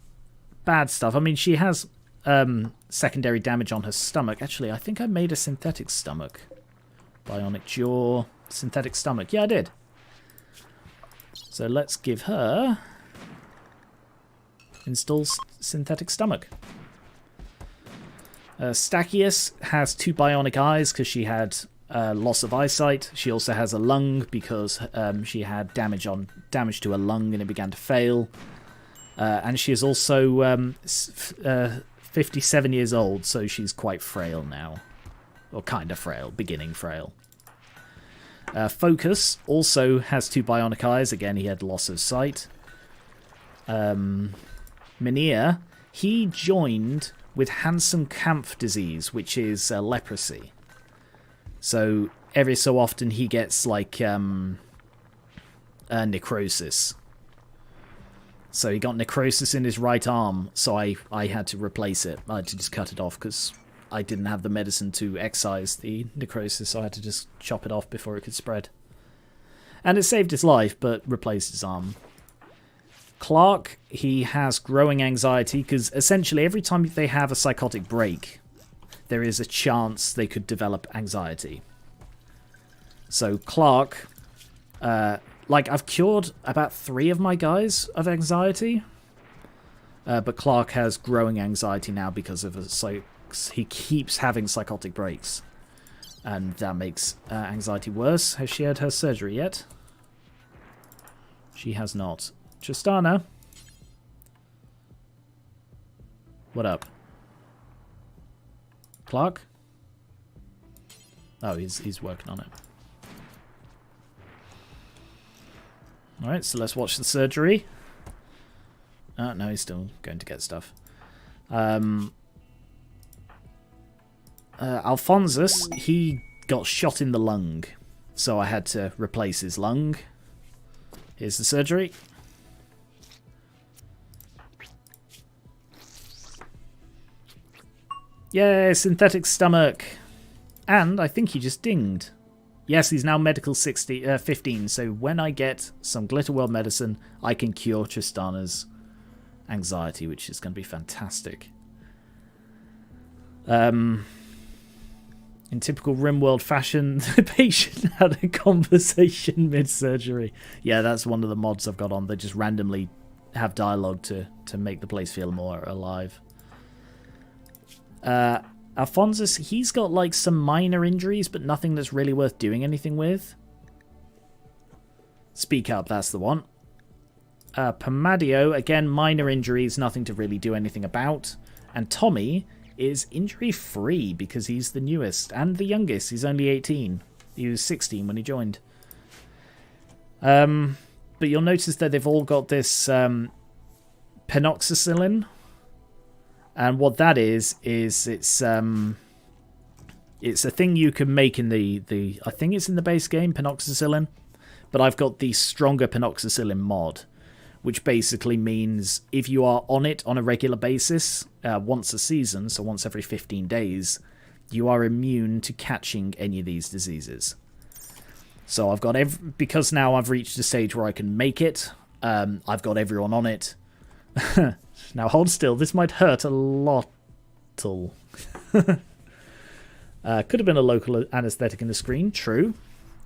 bad stuff. I mean, she has secondary damage on her stomach. Actually, I think I made a synthetic stomach. Bionic jaw, synthetic stomach. Yeah, I did. So let's give her install synthetic stomach. Stachys has 2 bionic eyes because she had loss of eyesight. She also has a lung because she had damage to her lung and it began to fail. And she is also 57 years old, so she's quite frail now. Or kind of frail, beginning frail. Focus also has 2 bionic eyes. Again, he had loss of sight. Minir, he joined with Handsome Kampf disease, which is leprosy. So every so often he gets like necrosis. So he got necrosis in his right arm, so I had to replace it. I had to just cut it off because I didn't have the medicine to excise the necrosis, so I had to just chop it off before it could spread. And it saved his life, but replaced his arm. Clark, he has growing anxiety because essentially every time they have a psychotic break, there is a chance they could develop anxiety. So Clark, I've cured about 3 of my guys of anxiety, but Clark has growing anxiety now because of he keeps having psychotic breaks, and that makes anxiety worse. Has she had her surgery yet? She has not. Tristana, what up? Clark? Oh, he's working on it. Alright, so let's watch the surgery. Oh, no, he's still going to get stuff. Alphonsus, he got shot in the lung, so I had to replace his lung. Here's the surgery. Yay, synthetic stomach. And I think he just dinged. Yes, he's now medical 15, so when I get some Glitterworld medicine, I can cure Tristana's anxiety, which is going to be fantastic. In typical Rimworld fashion, the patient had a conversation mid-surgery. Yeah, that's one of the mods I've got on. They just randomly have dialogue to make the place feel more alive. Alphonsus, he's got like some minor injuries, but nothing that's really worth doing anything with. Speak Up, that's the one. Pomadio, again, minor injuries, nothing to really do anything about. And Tommy is injury-free because he's the newest and the youngest. He's only 18. He was 16 when he joined. But you'll notice that they've all got this penoxycillin. And what that is it's a thing you can make in the I think it's in the base game, penoxycillin. But I've got the stronger penoxycillin mod, which basically means if you are on it on a regular basis, once a season, so once every 15 days, you are immune to catching any of these diseases. So I've got because now I've reached a stage where I can make it, I've got everyone on it. Now hold still, this might hurt a lot. Could have been a local anaesthetic in the screen, true.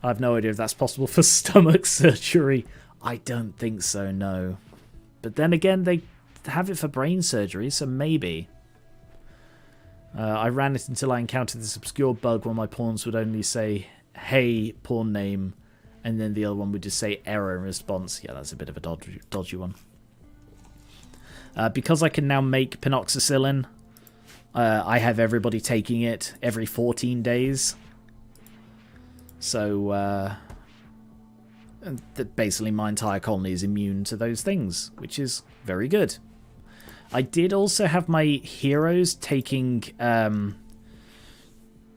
I have no idea if that's possible for stomach surgery. I don't think so, no. But then again, they have it for brain surgery, so maybe. I ran it until I encountered this obscure bug where my pawns would only say, hey, pawn name, and then the other one would just say error in response. Yeah, that's a bit of a dodgy one. Because I can now make penoxycyllin, I have everybody taking it every 14 days. So, basically my entire colony is immune to those things, which is very good. I did also have my heroes taking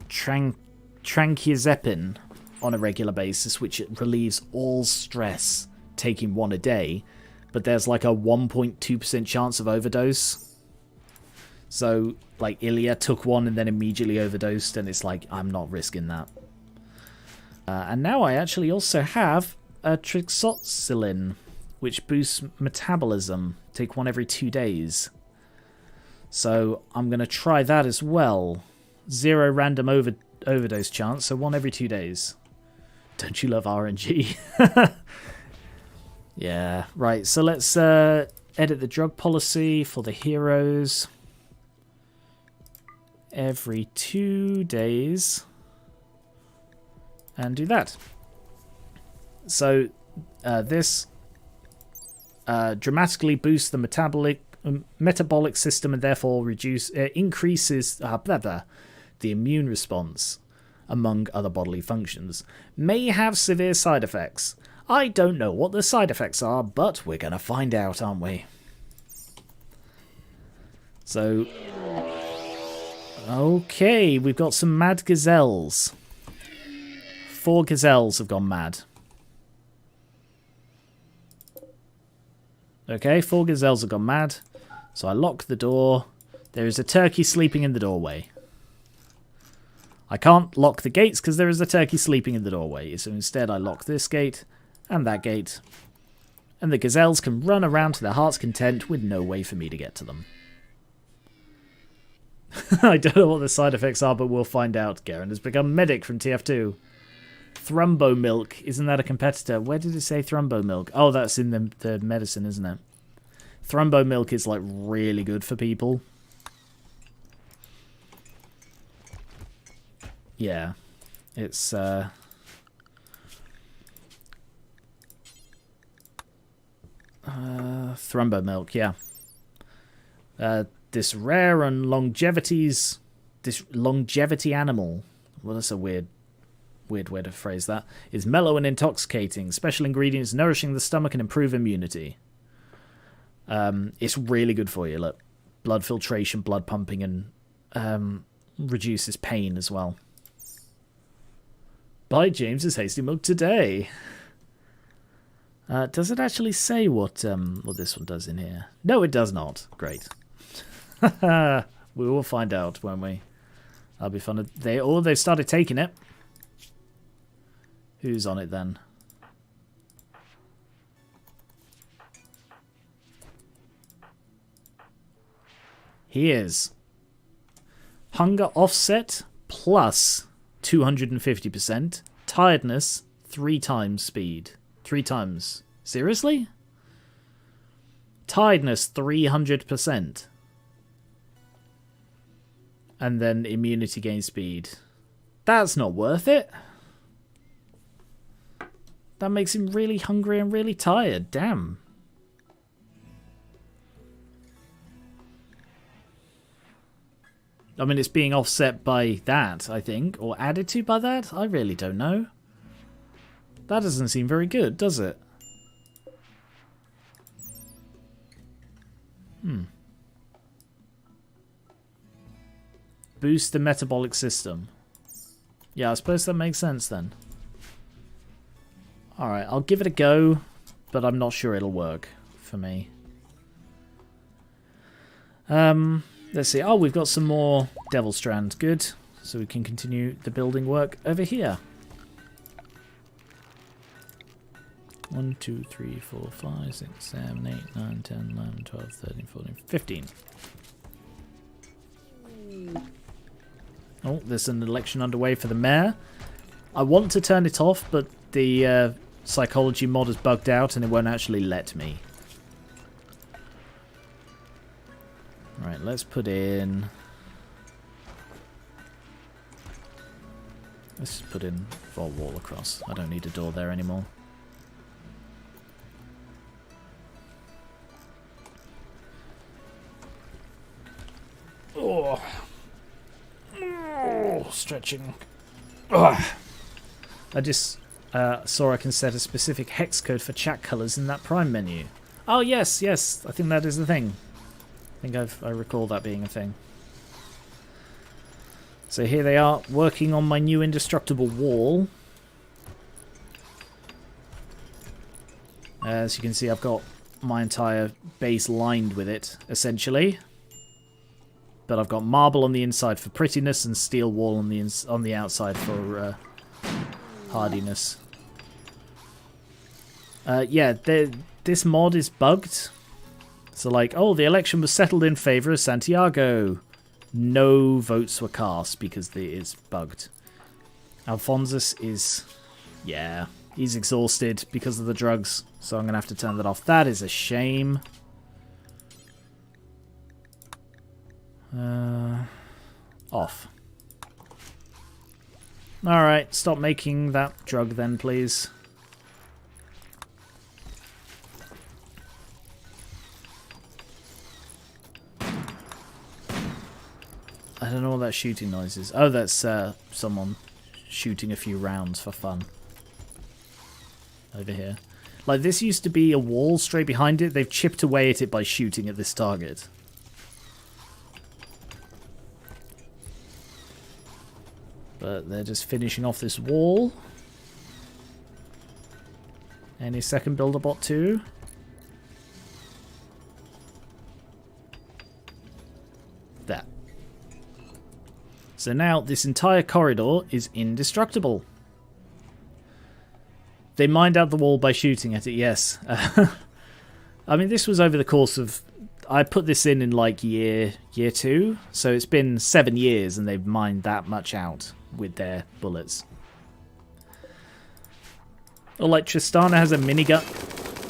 tranquilizepine on a regular basis, which relieves all stress, taking one a day. But there's like a 1.2% chance of overdose. So, like, Ilya took one and then immediately overdosed, and it's like, I'm not risking that. And now I actually also have a trixoxylin, which boosts metabolism. Take one every 2 days. So I'm going to try that as well. 0 random overdose chance, so one every 2 days. Don't you love RNG? Yeah, right. So let's edit the drug policy for the heroes. Every 2 days. And do that. So this dramatically boosts the metabolic system and therefore increases the immune response, among other bodily functions. May have severe side effects. I don't know what the side effects are, but we're going to find out, aren't we? So, okay, we've got some mad gazelles. 4 gazelles have gone mad. Okay, 4 gazelles have gone mad. So I lock the door. There is a turkey sleeping in the doorway. I can't lock the gates because there is a turkey sleeping in the doorway. So instead I lock this gate and that gate. And the gazelles can run around to their heart's content with no way for me to get to them. I don't know what the side effects are, but we'll find out. Garen has become medic from TF2. Thrumbo milk. Isn't that a competitor? Where did it say Thrumbo milk? Oh, that's in the medicine, isn't it? Thrumbo milk is like really good for people. Yeah. It's Thrumbo milk, yeah. This rare and longevity animal. Well, that's a weird way to phrase that. Is mellow and intoxicating. Special ingredients nourishing the stomach and improve immunity. It's really good for you. Look, blood filtration, blood pumping, and reduces pain as well. Buy James's Hasty Milk today. Does it actually say what this one does in here? No, it does not. Great. We will find out, won't we? That'll be fun. They've started taking it. Who's on it then? He is. Hunger offset plus 250%. Tiredness 3 times speed. 3 times. Seriously? Tiredness 300%. And then immunity gain speed. That's not worth it. That makes him really hungry and really tired. Damn. I mean, it's being offset by that, I think. Or added to by that? I really don't know. That doesn't seem very good, does it? Boost the metabolic system. Yeah, I suppose that makes sense then. Alright, I'll give it a go, but I'm not sure it'll work for me. Let's see. Oh, we've got some more Devil Strand. Good. So we can continue the building work over here. 1, 2, 3, 4, 5, 6, 7, 8, 9, 10, 11, 12, 13, 14, 15. Oh, there's an election underway for the mayor. I want to turn it off, but the psychology mod is bugged out and it won't actually let me. Right, let's put in... Let's just put in a wall across. I don't need a door there anymore. Oh, stretching. Oh. I just saw I can set a specific hex code for chat colors in that Prime menu. Oh yes, yes, I think that is the thing. I think I recall that being a thing. So here they are, working on my new indestructible wall. As you can see, I've got my entire base lined with it, essentially. But I've got marble on the inside for prettiness and steel wall on the outside for hardiness. Yeah, this mod is bugged. So like, oh, the election was settled in favour of Santiago. No votes were cast because it is bugged. Alphonsus is... yeah, he's exhausted because of the drugs. So I'm going to have to turn that off. That is a shame. Off. Alright, stop making that drug then, please. I don't know what that shooting noise is. Oh, that's someone shooting a few rounds for fun. Over here. Like, this used to be a wall straight behind it. They've chipped away at it by shooting at this target. But they're just finishing off this wall. Any second builder bot too? That. So now this entire corridor is indestructible. They mined out the wall by shooting at it, yes. I mean, this was over the course of... I put this in like year 2, so it's been 7 years and they've mined that much out with their bullets. Or like Tristana has a minigun.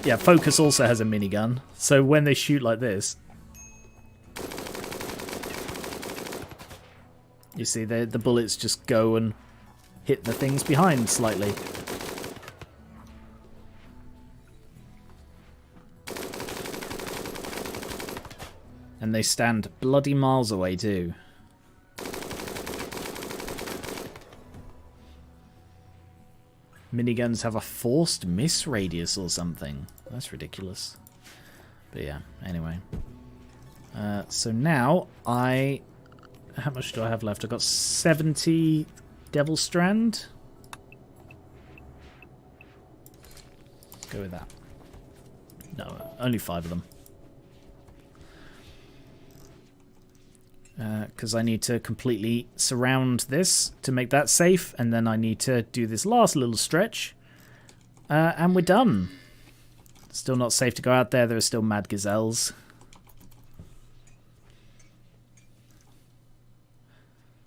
Yeah, Focus also has a minigun. So when they shoot like this, you see the bullets just go and hit the things behind slightly. And they stand bloody miles away too. Miniguns have a forced miss radius or something. That's ridiculous. But yeah, anyway. So now how much do I have left? I've got 70 Devil Strand. Let's go with that. No, only 5 of them. Because I need to completely surround this to make that safe, and then I need to do this last little stretch, and we're done. Still not safe to go out there. There are still mad gazelles.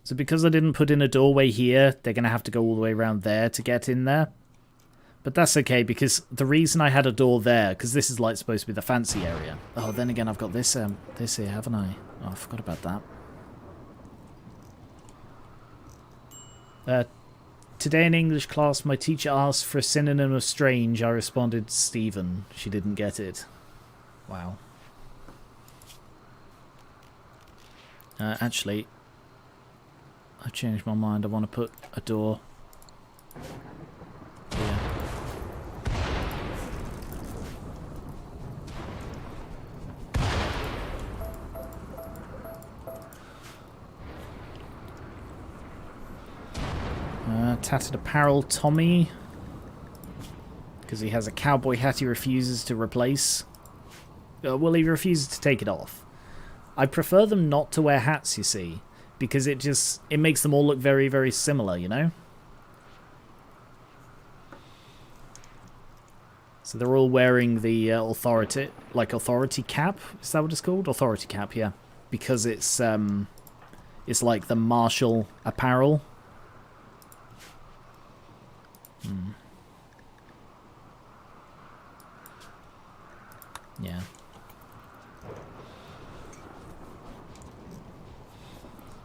So because I didn't put in a doorway here, they're going to have to go all the way around there to get in there. But that's okay, because the reason I had a door there, because this is like supposed to be the fancy area. Oh, then again, I've got this here, haven't I? Oh, I forgot about that. Today in English class, my teacher asked for a synonym of strange. I responded, Stephen. She didn't get it. Wow. Actually, I've changed my mind. I want to put a door here. Tattered apparel Tommy, because he has a cowboy hat he refuses to replace. Well, he refuses to take it off. I prefer them not to wear hats, you see, because it makes them all look very, very similar, you know? So they're all wearing the authority cap. Is that what it's called? Authority cap, yeah. Because it's is like the martial apparel. Yeah.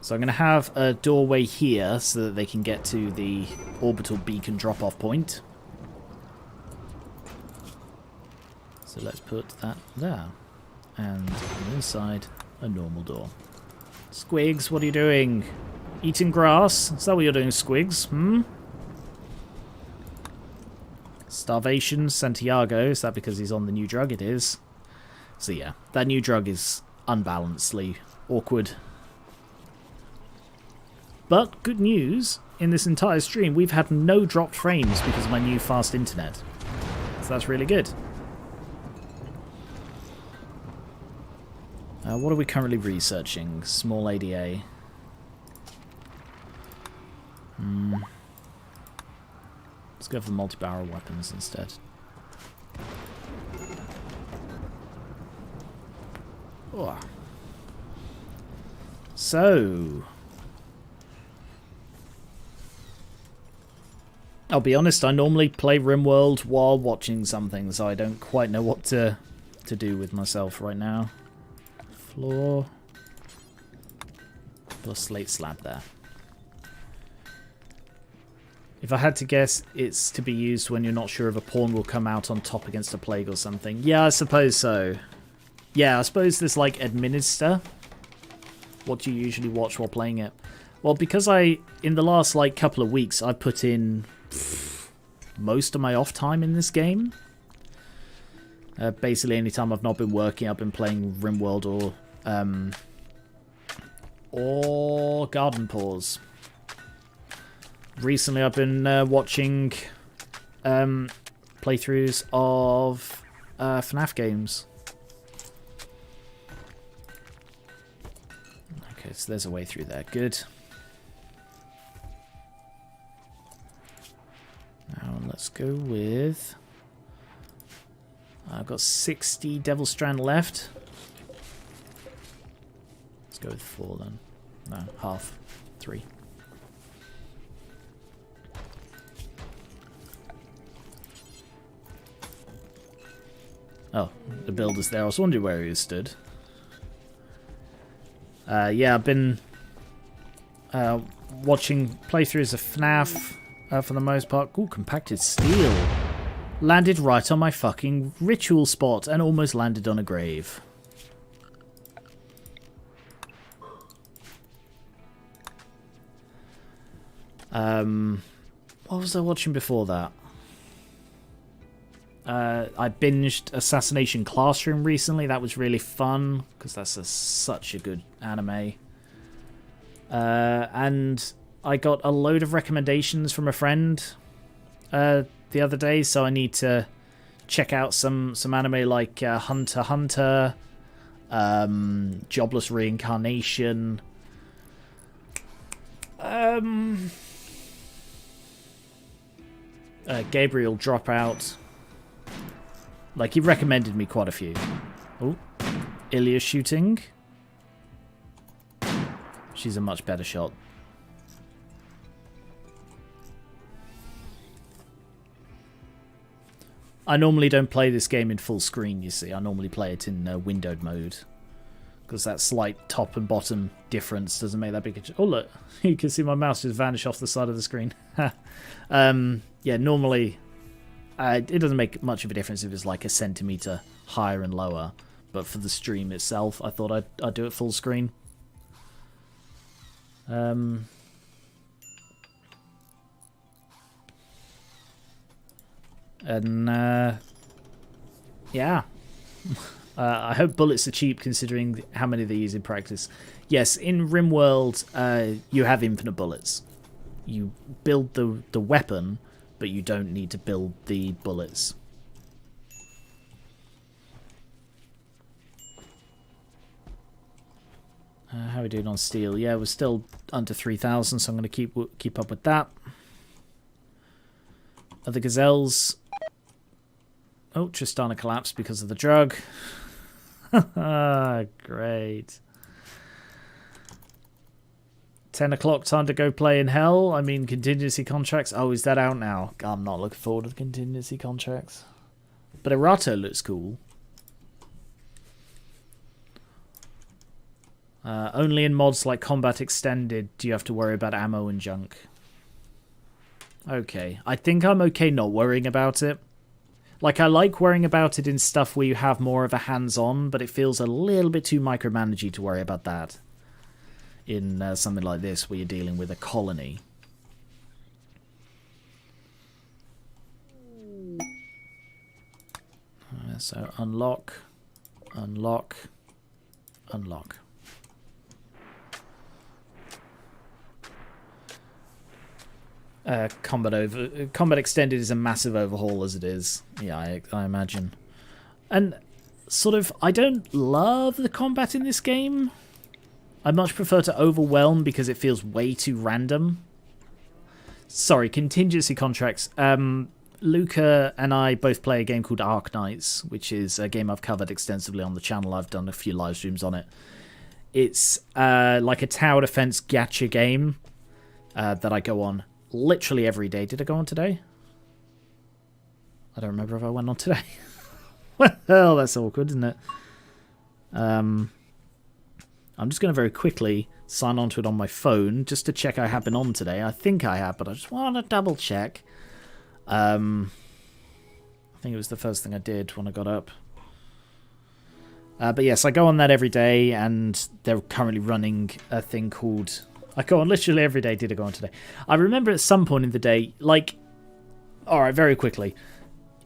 So I'm going to have a doorway here so that they can get to the orbital beacon drop-off point. So let's put that there. And on the inside, a normal door. Squigs, what are you doing? Eating grass? Is that what you're doing, Squigs? Starvation, Santiago. Is that because he's on the new drug? It is. So yeah, that new drug is unbalancedly awkward. But good news, in this entire stream, we've had no dropped frames because of my new fast internet. So that's really good. What are we currently researching? Small ADA. Let's go for the multi-barrel weapons instead. Oh. So... I'll be honest, I normally play Rimworld while watching something, so I don't quite know what to do with myself right now. Floor. Put a slate slab there. If I had to guess, it's to be used when you're not sure if a pawn will come out on top against a plague or something. Yeah, I suppose so. Yeah, I suppose there's like administer. What do you usually watch while playing it? Well, because in the last like couple of weeks, I put in most of my off time in this game. Basically, anytime I've not been working, I've been playing Rimworld or Garden Paws. Recently, I've been watching playthroughs of FNAF games. Okay, so there's a way through there. Good. Now let's go with... I've got 60 Devil Strand left. Let's go with 4 then. No, half. 3. Oh, the builder's there. I was wondering where he stood. Yeah, I've been watching playthroughs of FNAF for the most part. Ooh, compacted steel. Landed right on my fucking ritual spot and almost landed on a grave. What was I watching before that? I binged Assassination Classroom recently. That was really fun because that's such a good anime. And I got a load of recommendations from a friend the other day, so I need to check out some anime like Hunter x Hunter, Jobless Reincarnation, Gabriel Dropout. Like, he recommended me quite a few. Oh, Ilya shooting. She's a much better shot. I normally don't play this game in full screen, you see. I normally play it in windowed mode. Because that slight top and bottom difference doesn't make that big a... Oh, look. You can see my mouse just vanish off the side of the screen. Yeah, normally... it doesn't make much of a difference if it's like a centimetre higher and lower. But for the stream itself, I thought I'd do it full screen. And yeah. I hope bullets are cheap considering how many they use in practice. Yes, in Rimworld, you have infinite bullets. You build the weapon, but you don't need to build the bullets. How are we doing on steel? Yeah, we're still under 3,000, so I'm going to keep up with that. Other gazelles. Oh, Tristana collapsed because of the drug. Great. 10 o'clock, time to go play in hell. I mean, contingency contracts. Oh, is that out now? I'm not looking forward to the contingency contracts. But Erato looks cool. Only in mods like Combat Extended do you have to worry about ammo and junk. Okay. I think I'm okay not worrying about it. Like, I like worrying about it in stuff where you have more of a hands-on, but it feels a little bit too micromanagey to worry about that. In something like this, where you're dealing with a colony. So, unlock, unlock, unlock. Combat Extended is a massive overhaul as it is. Yeah, I imagine. And sort of, I don't love the combat in this game. I much prefer to Overwhelm because it feels way too random. Sorry, contingency contracts. Luca and I both play a game called Ark Knights, which is a game I've covered extensively on the channel. I've done a few live streams on it. It's like a tower defense gacha game that I go on literally every day. Did I go on today? I don't remember if I went on today. Well, that's awkward, isn't it? I'm just going to very quickly sign on to it on my phone just to check I have been on today. I think I have, but I just want to double check. I think it was the first thing I did when I got up. But yes, I go on that every day, and they're currently running a thing called... I go on literally every day. Did I go on today? I remember at some point in the day, like... Alright, very quickly.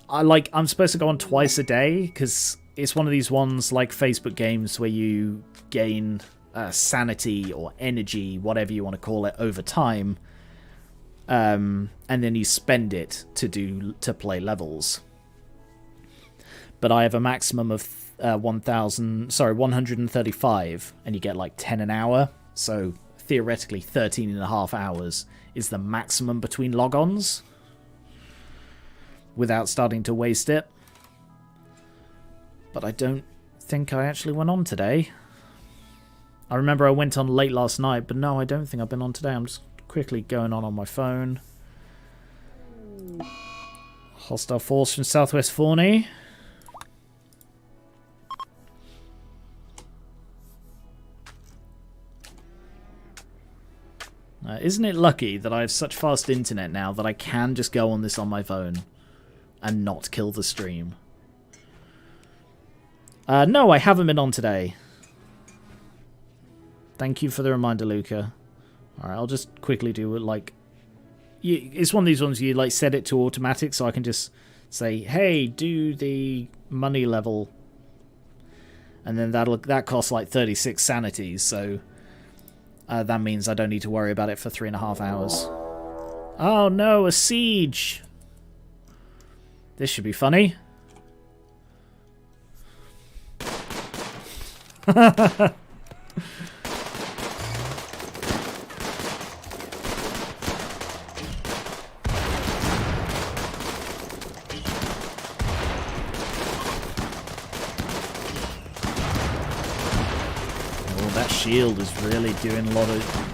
I'm supposed to go on twice a day, because it's one of these ones like Facebook games where you gain sanity or energy, whatever you want to call it, over time. And then you spend it to play levels. But I have a maximum of 135, and you get like 10 an hour. So theoretically 13 and a half hours is the maximum between logons without starting to waste it. But I don't think I actually went on today. I remember I went on late last night, but no, I don't think I've been on today. I'm just quickly going on my phone. Hostile force from Southwest Fawny. Isn't it lucky that I have such fast internet now that I can just go on this on my phone and not kill the stream? No, I haven't been on today. Thank you for the reminder, Luca. Alright, I'll just quickly do it like... It's one of these ones you like set it to automatic, so I can just say, hey, do the money level. And then that costs like 36 sanities, so that means I don't need to worry about it for 3.5 hours. Oh no, a siege! This should be funny. That shield is really doing a lot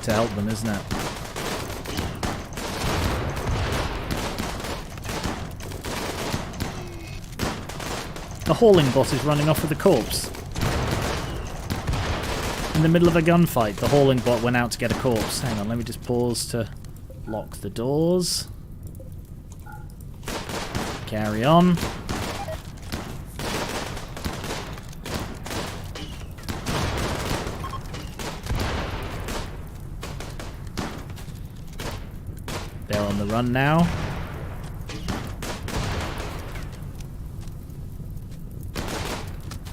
to help them, isn't it? The hauling bot is running off with a corpse. In the middle of a gunfight, the hauling bot went out to get a corpse. Hang on, let me just pause to lock the doors. Carry on. They're on the run now.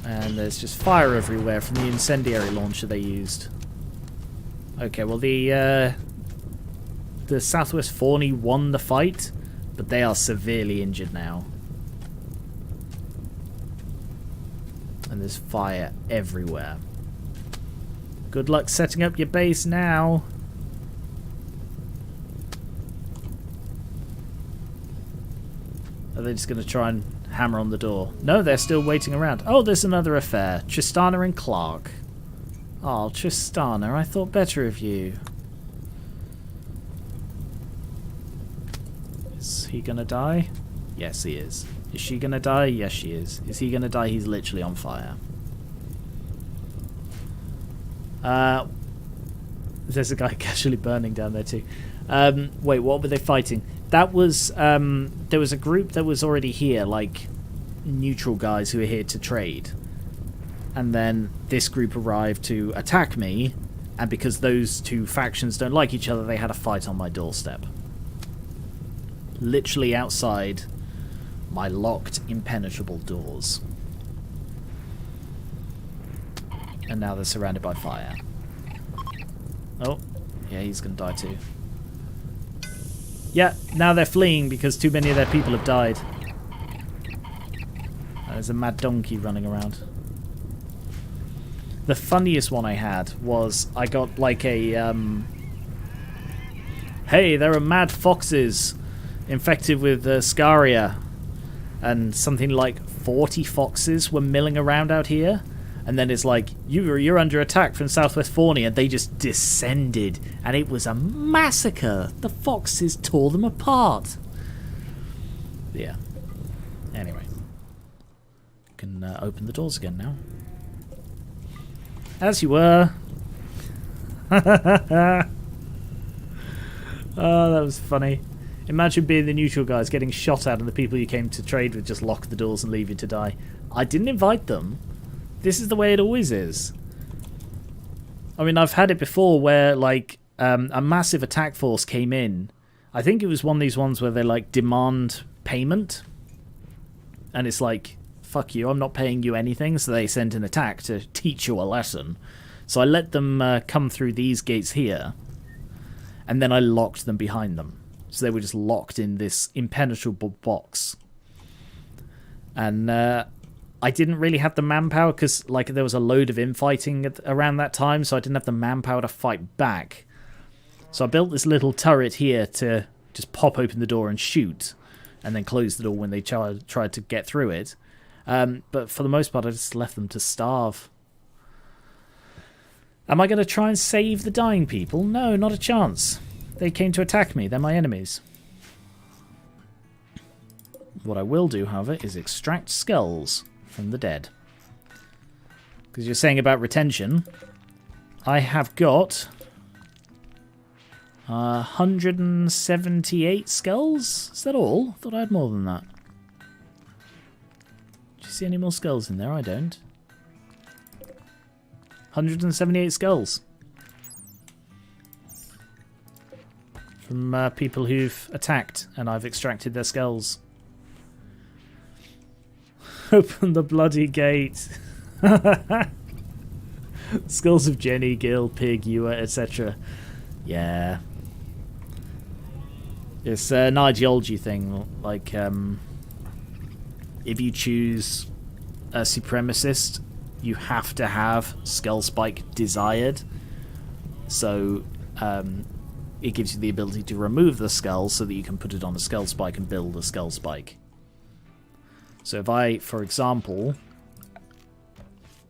And there's just fire everywhere from the incendiary launcher they used. Okay, well the Southwest Fawny won the fight, but they are severely injured now. And there's fire everywhere. Good luck setting up your base now. Are they just going to try and hammer on the door? No, they're still waiting around. Oh, there's another affair. Tristana and Clark. Oh, Tristana, I thought better of you. Is he gonna die? Yes, he is. Is she gonna die? Yes, she is. Is he gonna die? He's literally on fire. There's a guy casually burning down there too. Wait, what were they fighting? That was, there was a group that was already here, like, neutral guys who were here to trade. And then this group arrived to attack me, and because those two factions don't like each other, they had a fight on my doorstep. Literally outside my locked, impenetrable doors. And now they're surrounded by fire. Oh, yeah, he's gonna die too. Yeah, now they're fleeing because too many of their people have died. There's a mad donkey running around. The funniest one I had was I got like a, hey, there are mad foxes infected with scaria. And something like 40 foxes were milling around out here. And then it's like, you're under attack from Southwest Fawny, and they just descended. And it was a massacre. The foxes tore them apart. Yeah. Anyway. You can open the doors again now. As you were. Oh, that was funny. Imagine being the neutral guys getting shot at and the people you came to trade with just lock the doors and leave you to die. I didn't invite them. This is the way it always is. I mean, I've had it before where, like, a massive attack force came in. I think it was one of these ones where they, like, demand payment. And it's like, fuck you, I'm not paying you anything. So they sent an attack to teach you a lesson. So I let them come through these gates here. And then I locked them behind them. So they were just locked in this impenetrable box. And I didn't really have the manpower because, like, there was a load of infighting around that time, so I didn't have the manpower to fight back. So I built this little turret here to just pop open the door and shoot, and then close the door when they tried to get through it. But for the most part, I just left them to starve. Am I going to try and save the dying people? No, not a chance. They came to attack me. They're my enemies. What I will do, however, is extract skulls from the dead. Because you're saying about retention, I have got 178 skulls. Is that all? I thought I had more than that. Do you see any more skulls in there? I don't. 178 skulls. From people who've attacked, and I've extracted their skulls. Open the bloody gate. Skulls of Jenny, Gil, Pig, Ewer, etc. Yeah. It's an ideology thing. Like, if you choose a supremacist, you have to have Skull Spike desired. So, it gives you the ability to remove the skull so that you can put it on a Skull Spike and build a Skull Spike. So if I, for example,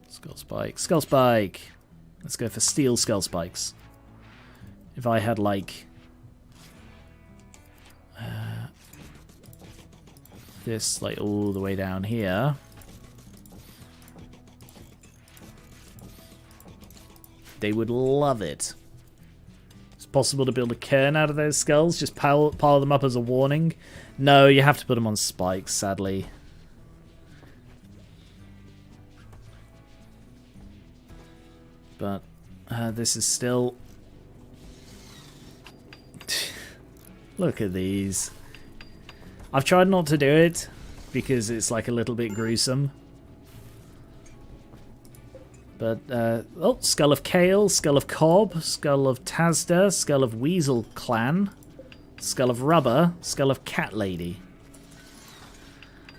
Skull Spike, let's go for steel Skull Spikes. If I had like this, like all the way down here, they would love it. It's possible to build a cairn out of those skulls, just pile them up as a warning. No, you have to put them on spikes, sadly. But this is still... Look at these. I've tried not to do it because it's like a little bit gruesome. But, oh, Skull of Kale, Skull of Cobb, Skull of Tazda, Skull of Weasel Clan, Skull of Rubber, Skull of Cat Lady.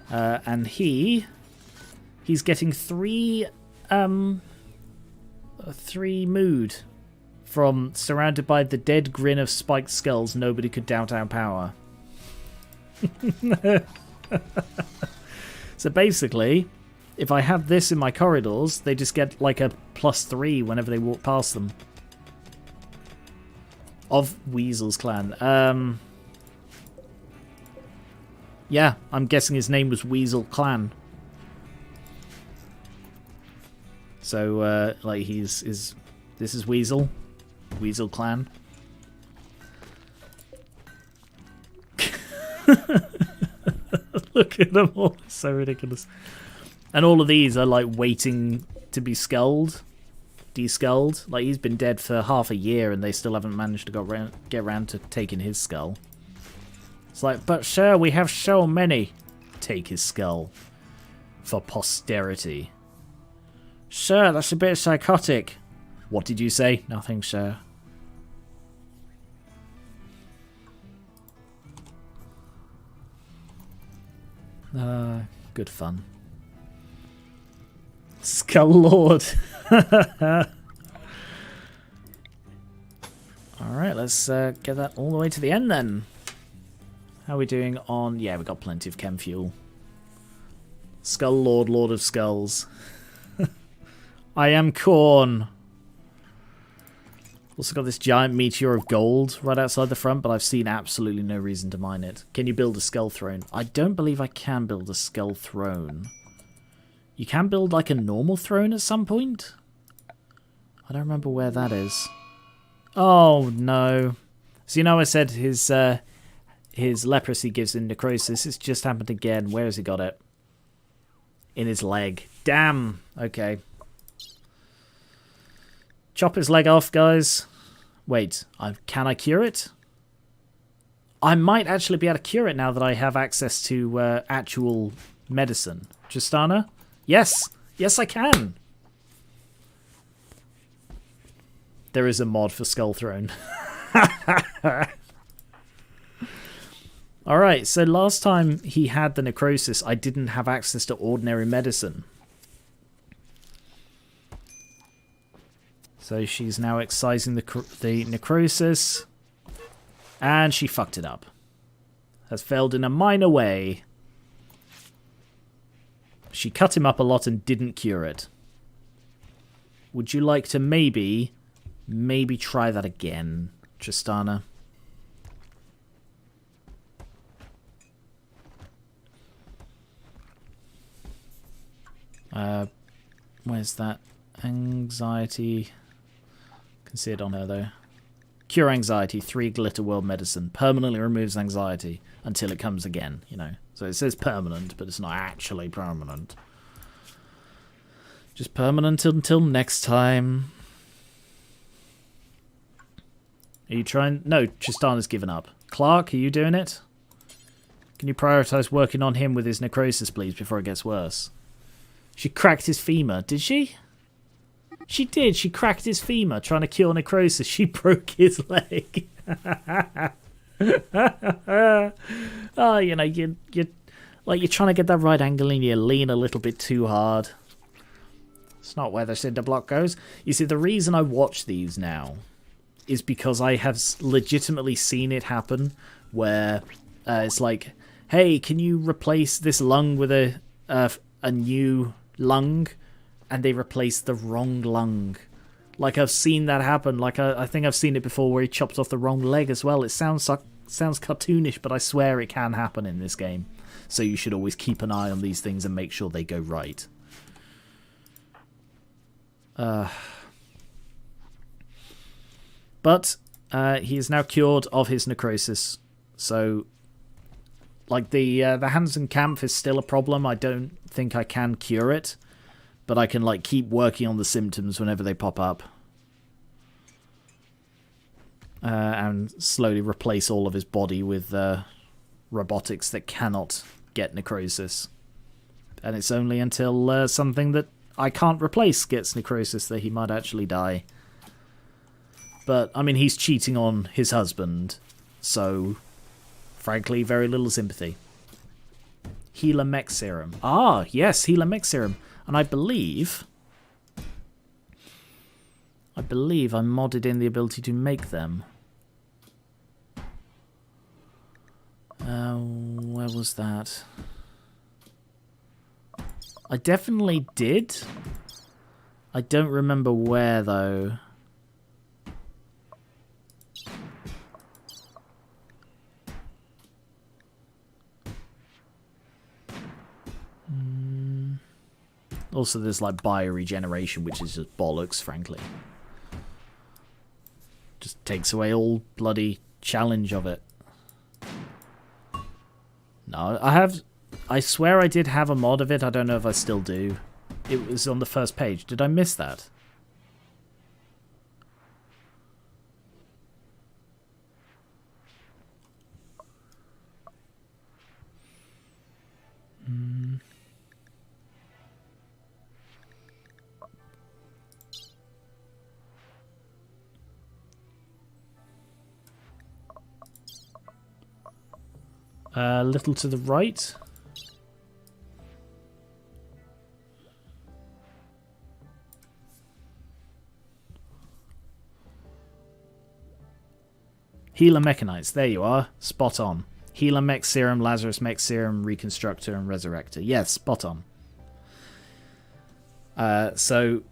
And he's getting three mood from surrounded by the dead grin of spiked skulls. Nobody could doubt our power. So basically, if I have this in my corridors, they just get like a +3 whenever they walk past them. Of Weasel's clan. Yeah, I'm guessing his name was Weasel Clan. So, like, this is Weasel. Weasel Clan. Look at them all. It's so ridiculous. And all of these are, like, waiting to be skulled. Deskulled. Like, he's been dead for half a year and they still haven't managed to get around to taking his skull. It's like, but sir, we have so many. Take his skull. For posterity. Sir, that's a bit psychotic. What did you say? Nothing, sir. Good fun. Skull Lord. Alright, let's get that all the way to the end then. How are we doing on... Yeah, we got plenty of chem fuel. Skull Lord, Lord of Skulls. I am corn. Also got this giant meteor of gold right outside the front, but I've seen absolutely no reason to mine it. Can you build a skull throne? I don't believe I can build a skull throne. You can build like a normal throne at some point? I don't remember where that is. Oh no. So you know I said his leprosy gives him necrosis. It's just happened again. Where has he got it? In his leg. Damn. Okay. Chop his leg off, guys. Wait, can I cure it? I might actually be able to cure it now that I have access to actual medicine. Tristana? Yes! Yes, I can! There is a mod for Skull Throne. Alright, so last time he had the necrosis, I didn't have access to ordinary medicine. So she's now excising the necrosis. And she fucked it up. Has failed in a minor way. She cut him up a lot and didn't cure it. Would you like to maybe try that again, Tristana? Where's that? Anxiety. Can see it on her though. Cure anxiety, 3 glitter world medicine. Permanently removes anxiety until it comes again, you know. So it says permanent, but it's not actually permanent. Just permanent until next time. Are you trying? No, Tristana's given up. Clark, are you doing it? Can you prioritize working on him with his necrosis, please, before it gets worse? She cracked his femur, did she? She did. She cracked his femur trying to cure necrosis. She broke his leg. Oh, you know, you're trying to get that right angle and you lean a little bit too hard. It's not where the cinder block goes. You see, the reason I watch these now is because I have legitimately seen it happen where it's like, hey, can you replace this lung with a new lung? And they replaced the wrong lung. Like, I've seen that happen. Like, I think I've seen it before where he chopped off the wrong leg as well. It sounds cartoonish, but I swear it can happen in this game. So you should always keep an eye on these things and make sure they go right. But he is now cured of his necrosis. So, like, the Hansen Kampf is still a problem. I don't think I can cure it. But I can, like, keep working on the symptoms whenever they pop up. And slowly replace all of his body with robotics that cannot get necrosis. And it's only until something that I can't replace gets necrosis that he might actually die. But, I mean, he's cheating on his husband. So, frankly, very little sympathy. Healer Mech Serum. Ah, yes, Healer Mech Serum. And I believe I modded in the ability to make them. Where was that? I definitely did. I don't remember where, though. Also, there's like bioregeneration, which is just bollocks, frankly. Just takes away all bloody challenge of it. No, I swear I did have a mod of it. I don't know if I still do. It was on the first page. Did I miss that? A little to the right. Healer Mechanites. There you are. Spot on. Healer Mech Serum, Lazarus Mech Serum, Reconstructor, and Resurrector. Yes, spot on. So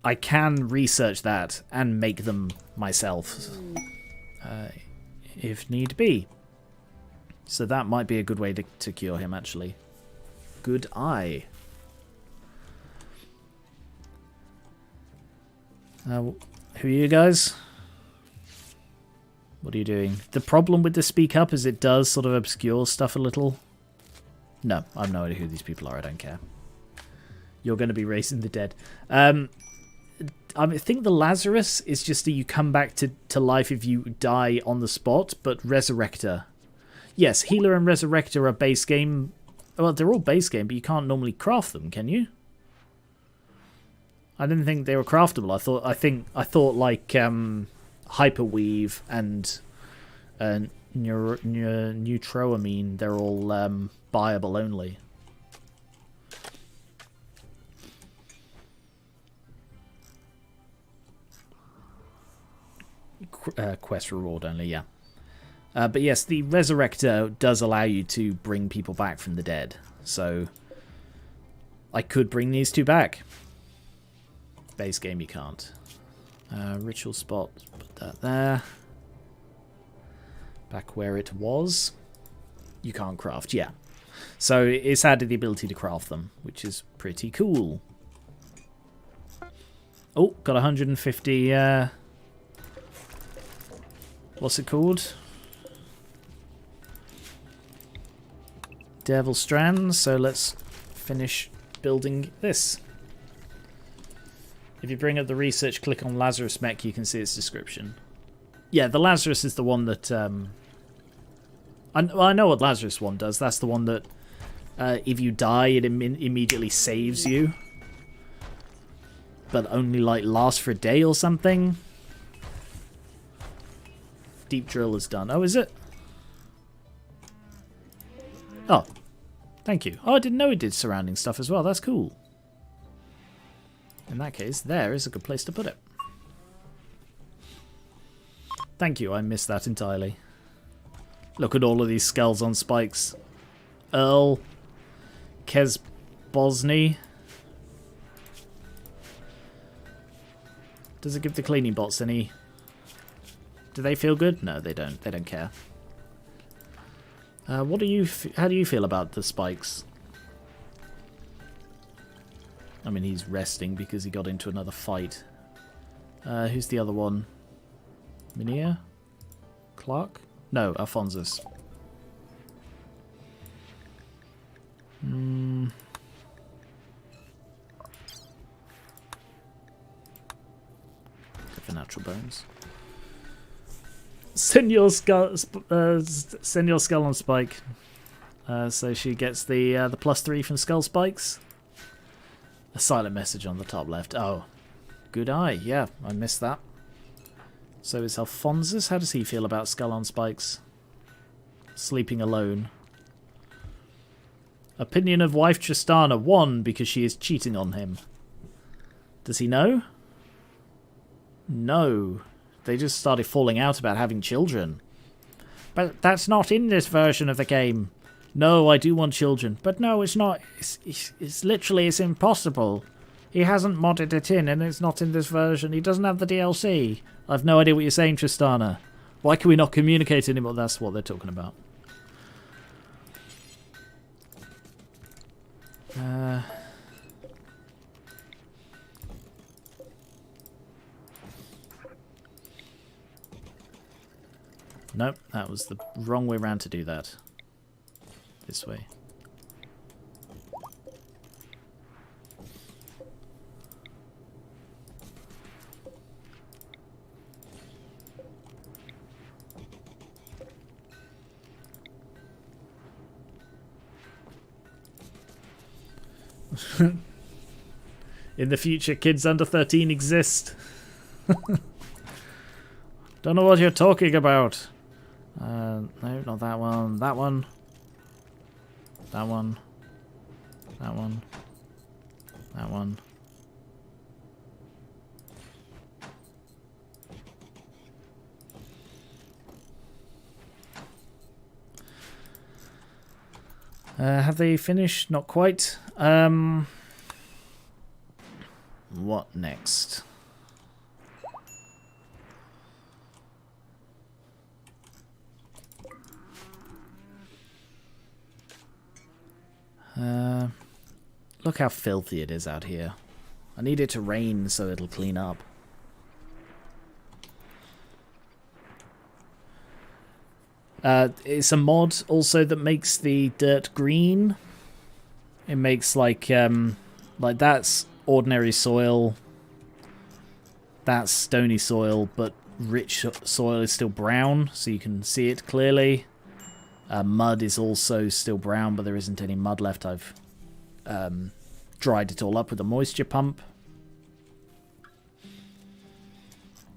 I can research that and make them myself if need be. So that might be a good way to cure him, actually. Good eye. Who are you guys? What are you doing? The problem with the speak up is it does sort of obscure stuff a little. No, I have no idea who these people are. I don't care. You're going to be raising the dead. I think the Lazarus is just that you come back to life if you die on the spot, but Resurrector. Yes, Healer and Resurrector are base game. Well, they're all base game, but you can't normally craft them, can you? I didn't think they were craftable. I thought like Hyperweave and Neutroamine, they're all buyable only. Quest reward only, yeah. But yes, the Resurrector does allow you to bring people back from the dead. So I could bring these two back. Base game you can't. Ritual spot, put that there. Back where it was. You can't craft, yeah. So it's added the ability to craft them, which is pretty cool. Oh, got 150... what's it called? Devil Strands, so let's finish building this. If you bring up the research, click on Lazarus Mech, you can see its description. Yeah, the Lazarus is the one that... I know what Lazarus one does. That's the one that if you die, it immediately saves you. But only like lasts for a day or something. Deep drill is done. Oh, is it? Oh, thank you. Oh, I didn't know it did surrounding stuff as well. That's cool. In that case, there is a good place to put it. Thank you, I missed that entirely. Look at all of these skulls on spikes. Earl. Kez Bosny. Does it give the cleaning bots any... Do they feel good? No, they don't. They don't care. How do you feel about the spikes? I mean, he's resting because he got into another fight. Who's the other one? Minia? Clark? No, Alphonsus. For natural bones. Send your skull on Spike. So she gets the +3 from skull spikes. A silent message on the top left. Oh, good eye. Yeah, I missed that. So is Alphonsus. How does he feel about skull on spikes? Sleeping alone. Opinion of wife Tristana 1 because she is cheating on him. Does he know? No. They just started falling out about having children. But that's not in this version of the game. No, I do want children. But no, it's not. It's literally, it's impossible. He hasn't modded it in, and it's not in this version. He doesn't have the DLC. I've no idea what you're saying, Tristana. Why can we not communicate anymore? That's what they're talking about. Nope, that was the wrong way around to do that. This way. In the future, kids under 13 exist. Don't know what you're talking about. No, not that one. That one. That one. That one. That one. Have they finished? Not quite. What next? Look how filthy it is out here. I need it to rain so it'll clean up. It's a mod also that makes the dirt green. It makes like that's ordinary soil. That's stony soil, but rich soil is still brown, so you can see it clearly. Mud is also still brown, but there isn't any mud left. I've dried it all up with a moisture pump.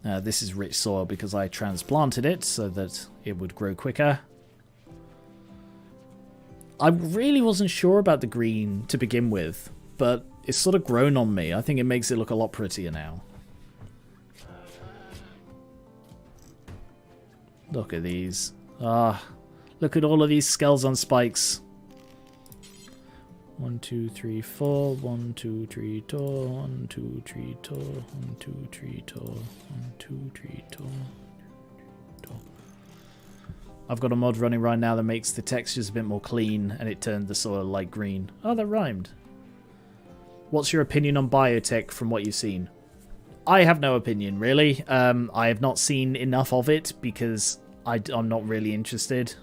This is rich soil because I transplanted it so that it would grow quicker. I really wasn't sure about the green to begin with, but it's sort of grown on me. I think it makes it look a lot prettier now. Look at these. Look at all of these skulls on spikes. 1, 2, 3, 4. 1, 2, 3, 4. 1, 2, 3, 4. 1, 2, 3, 4. 1, 2, 3, 4. I've got a mod running right now that makes the textures a bit more clean, and it turned the soil light green. Oh, that rhymed. What's your opinion on biotech from what you've seen? I have no opinion, really. I have not seen enough of it because I'm not really interested.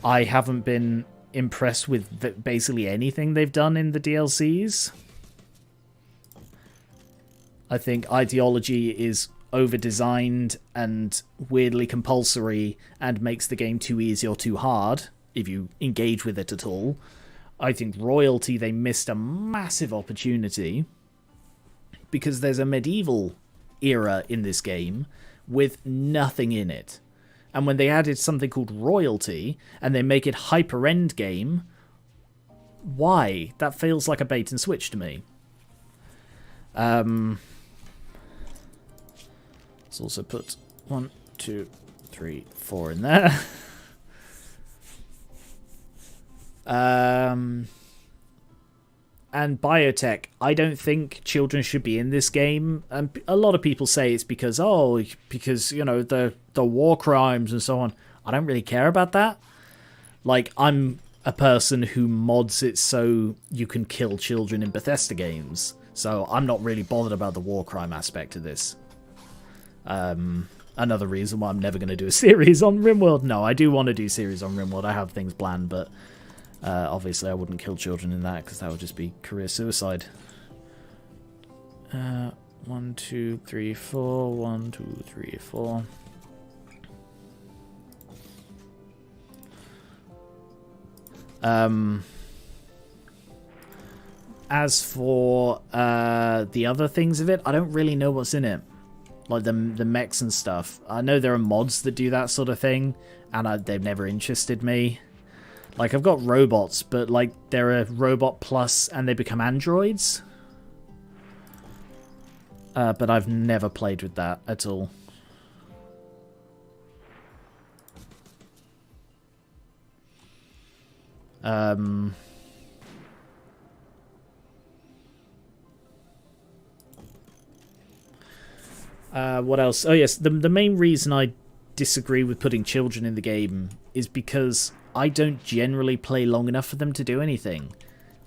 I haven't been impressed with basically anything they've done in the DLCs. I think ideology is over-designed and weirdly compulsory and makes the game too easy or too hard if you engage with it at all. I think royalty, they missed a massive opportunity because there's a medieval era in this game with nothing in it. And when they added something called royalty and they make it hyper-end game, why? That feels like a bait and switch to me. Let's also put 1, 2, 3, 4 in there. And biotech, I don't think children should be in this game. And a lot of people say it's because, you know, the war crimes and so on. I don't really care about that. Like, I'm a person who mods it so you can kill children in Bethesda games. So I'm not really bothered about the war crime aspect of this. Another reason why I'm never going to do a series on Rimworld. No, I do want to do a series on Rimworld. I have things planned, but obviously I wouldn't kill children in that because that would just be career suicide. 1, 2, 3, 4. 1, 2, 3, 4. As for the other things of it, I don't really know what's in it. Like the mechs and stuff. I know there are mods that do that sort of thing, and they've never interested me. Like, I've got robots, but like they're a robot plus and they become androids. But I've never played with that at all. What else? Oh yes, the main reason I disagree with putting children in the game is because I don't generally play long enough for them to do anything.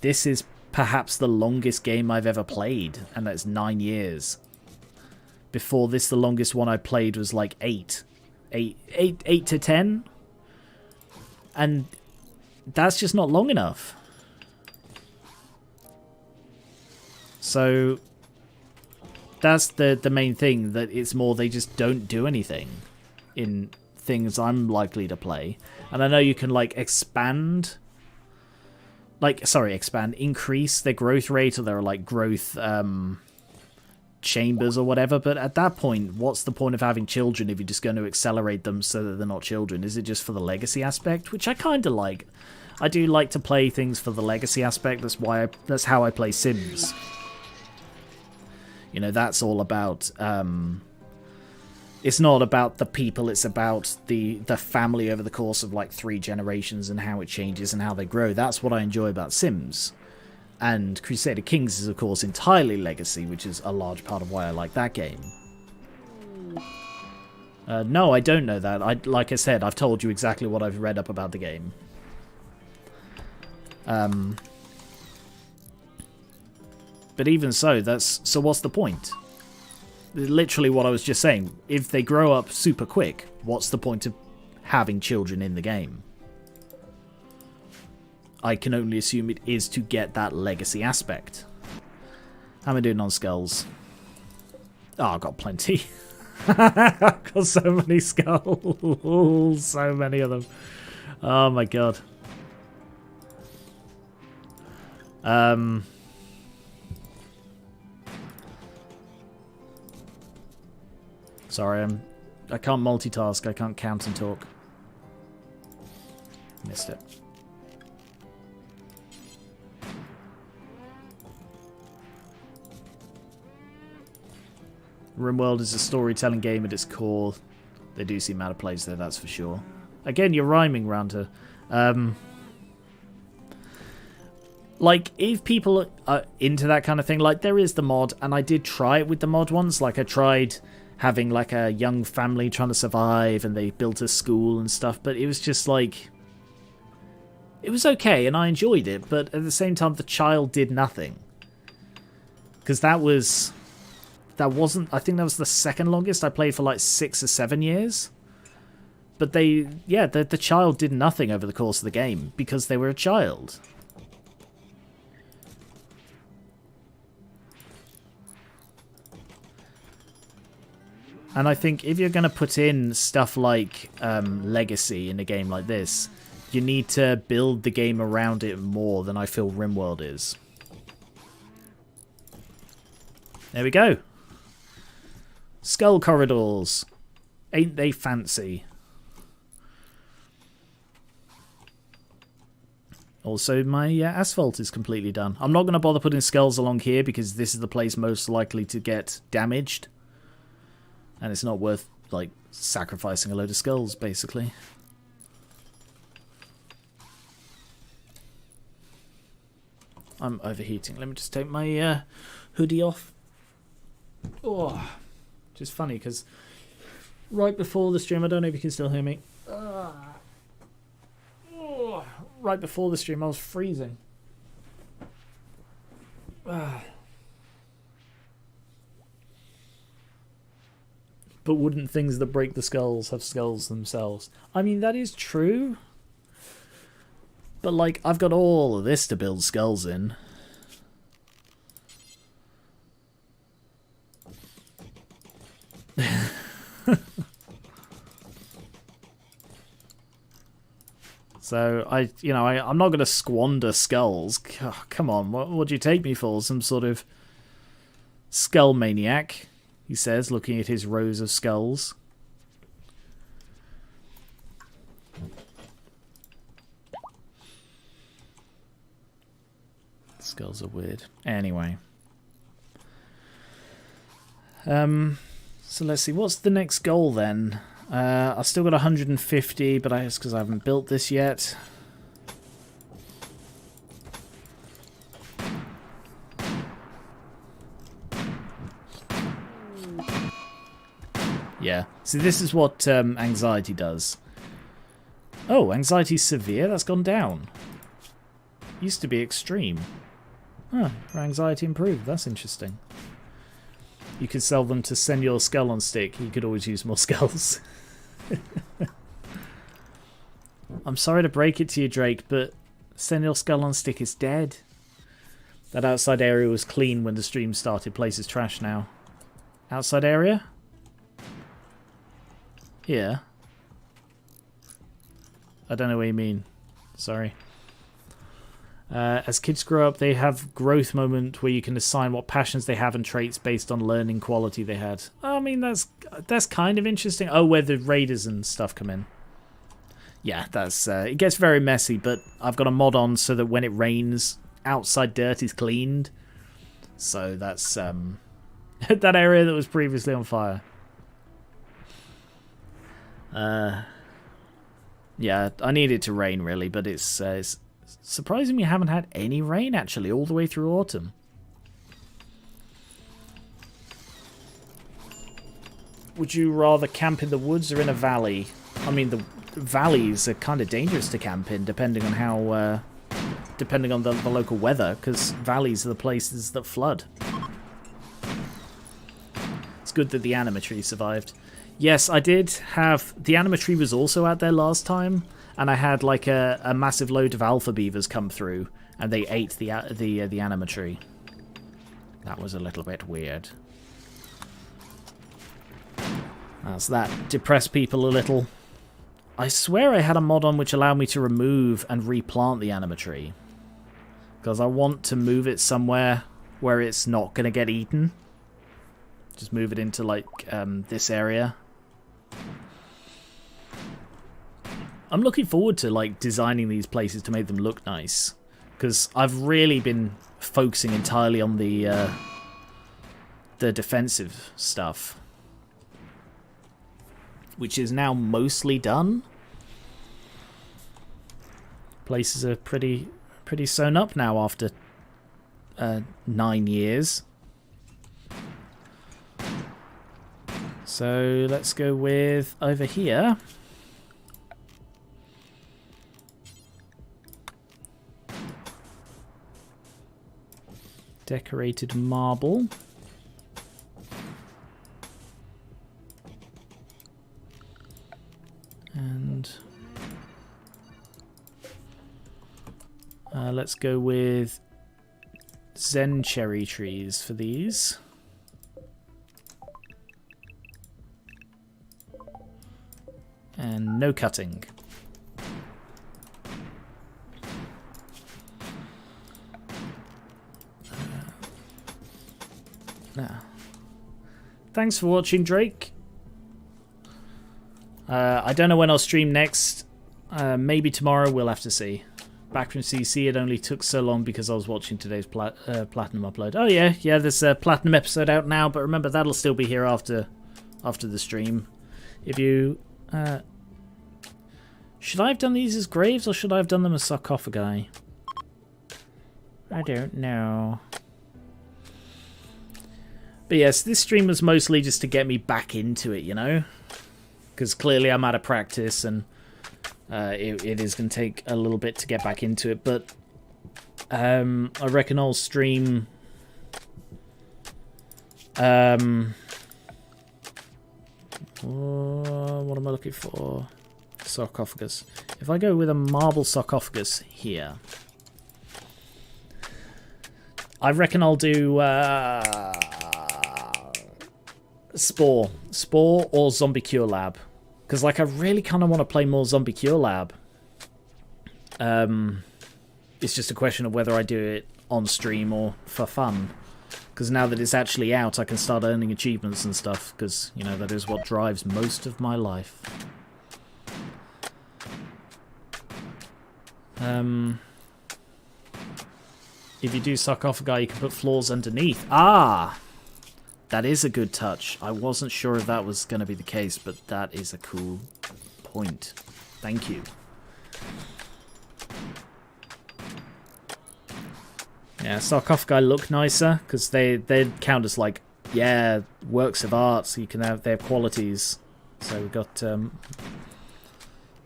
This is perhaps the longest game I've ever played, and that's 9 years. before this, the longest one I played was like 8 to 10. And that's just not long enough. So that's the main thing, that it's more they just don't do anything in things I'm likely to play. And I know you can like increase their growth rate, or their like growth chambers or whatever, but at that point, what's the point of having children if you're just going to accelerate them so that they're not children? Is it just for the legacy aspect, which I kind of like? I do like to play things for the legacy aspect. That's how I play Sims. You know, that's all about it's not about the people, it's about the family over the course of like 3 generations and how it changes and how they grow. That's what I enjoy about Sims. And Crusader Kings is, of course, entirely legacy, which is a large part of why I like that game. No, I don't know that. Like I said, I've told you exactly what I've read up about the game. But even so, so what's the point? Literally what I was just saying. If they grow up super quick, what's the point of having children in the game? I can only assume it is to get that legacy aspect. How am I doing on skulls? Oh, I've got plenty. I've got so many skulls. So many of them. Oh my god. Sorry, I can't multitask. I can't count and talk. Missed it. Rimworld is a storytelling game at its core. They do seem out of place there, that's for sure. Again, you're rhyming, Ranta. Like, if people are into that kind of thing, like, there is the mod, and I did try it with the mod once. Like, I tried having, like, a young family trying to survive, and they built a school and stuff, but it was just, like... It was okay, and I enjoyed it, but at the same time, the child did nothing. Because that wasn't... I think that was the second longest. I played for, like, 6 or 7 years. But the child did nothing over the course of the game, because they were a child. And I think if you're going to put in stuff like Legacy in a game like this, you need to build the game around it more than I feel Rimworld is. There we go. Skull corridors. Ain't they fancy? Also, my asphalt is completely done. I'm not going to bother putting skulls along here because this is the place most likely to get damaged. And it's not worth, like, sacrificing a load of skulls, basically. I'm overheating. Let me just take my hoodie off. Oh, which is funny, because right before the stream, I don't know if you can still hear me. Right before the stream, I was freezing. But wouldn't things that break the skulls have skulls themselves? I mean, that is true. But, like, I've got all of this to build skulls in. So, I'm not going to squander skulls. Oh, come on, what do you take me for? Some sort of skull maniac? He says, looking at his rows of skulls. Skulls are weird. Anyway. So let's see. What's the next goal then? I've still got 150, but it's because I haven't built this yet. Yeah. See, this is what anxiety does. Oh, anxiety's severe? That's gone down. Used to be extreme. Huh, her anxiety improved. That's interesting. You could sell them to send your skull on stick. You could always use more skulls. I'm sorry to break it to you, Drake, but send your skull on stick is dead. That outside area was clean when the stream started. Place is trash now. Outside area? Here. I don't know what you mean. Sorry. As kids grow up, they have growth moment where you can assign what passions they have and traits based on learning quality they had. I mean, that's kind of interesting. Oh, where the raiders and stuff come in. Yeah, that's it gets very messy, but I've got a mod on so that when it rains, outside dirt is cleaned. So that's that area that was previously on fire. Yeah, I need it to rain really, but it's surprising we haven't had any rain actually all the way through autumn. Would you rather camp in the woods or in a valley? I mean, the valleys are kind of dangerous to camp in, depending on how, depending on the local weather, because valleys are the places that flood. It's good that the anima tree survived. Yes, I did have... The anima tree was also out there last time, and I had like a massive load of alpha beavers come through, and they ate the anima tree. That was a little bit weird. As that depressed people a little. I swear I had a mod on which allowed me to remove and replant the anima tree. Because I want to move it somewhere where it's not going to get eaten. Just move it into like this area. I'm looking forward to like designing these places to make them look nice. Because I've really been focusing entirely on the defensive stuff. Which is now mostly done. Places are pretty sewn up now after 9 years. So let's go with over here. Decorated marble. And let's go with Zen cherry trees for these. And no cutting. Thanks for watching, Drake. I don't know when I'll stream next. Maybe tomorrow, we'll have to see. Back from CC, it only took so long because I was watching today's Platinum upload. Oh yeah, there's a Platinum episode out now, but remember that'll still be here after the stream. If you... should I have done these as graves, or should I have done them as sarcophagi? I don't know. But yes, this stream was mostly just to get me back into it, you know? Because clearly I'm out of practice, and it is going to take a little bit to get back into it. But I reckon I'll stream... what am I looking for? Sarcophagus. If I go with a marble sarcophagus here, I reckon I'll do Spore or Zombie Cure Lab, because like I really kind of want to play more Zombie Cure Lab. It's just a question of whether I do it on stream or for fun, because now that it's actually out I can start earning achievements and stuff, because you know that is what drives most of my life. If you do sarcophagi, you can put floors underneath. Ah! That is a good touch. I wasn't sure if that was going to be the case, but that is a cool point. Thank you. Yeah, sarcophagi look nicer, because they count as like, yeah, works of art, so you can have their qualities. So we've got,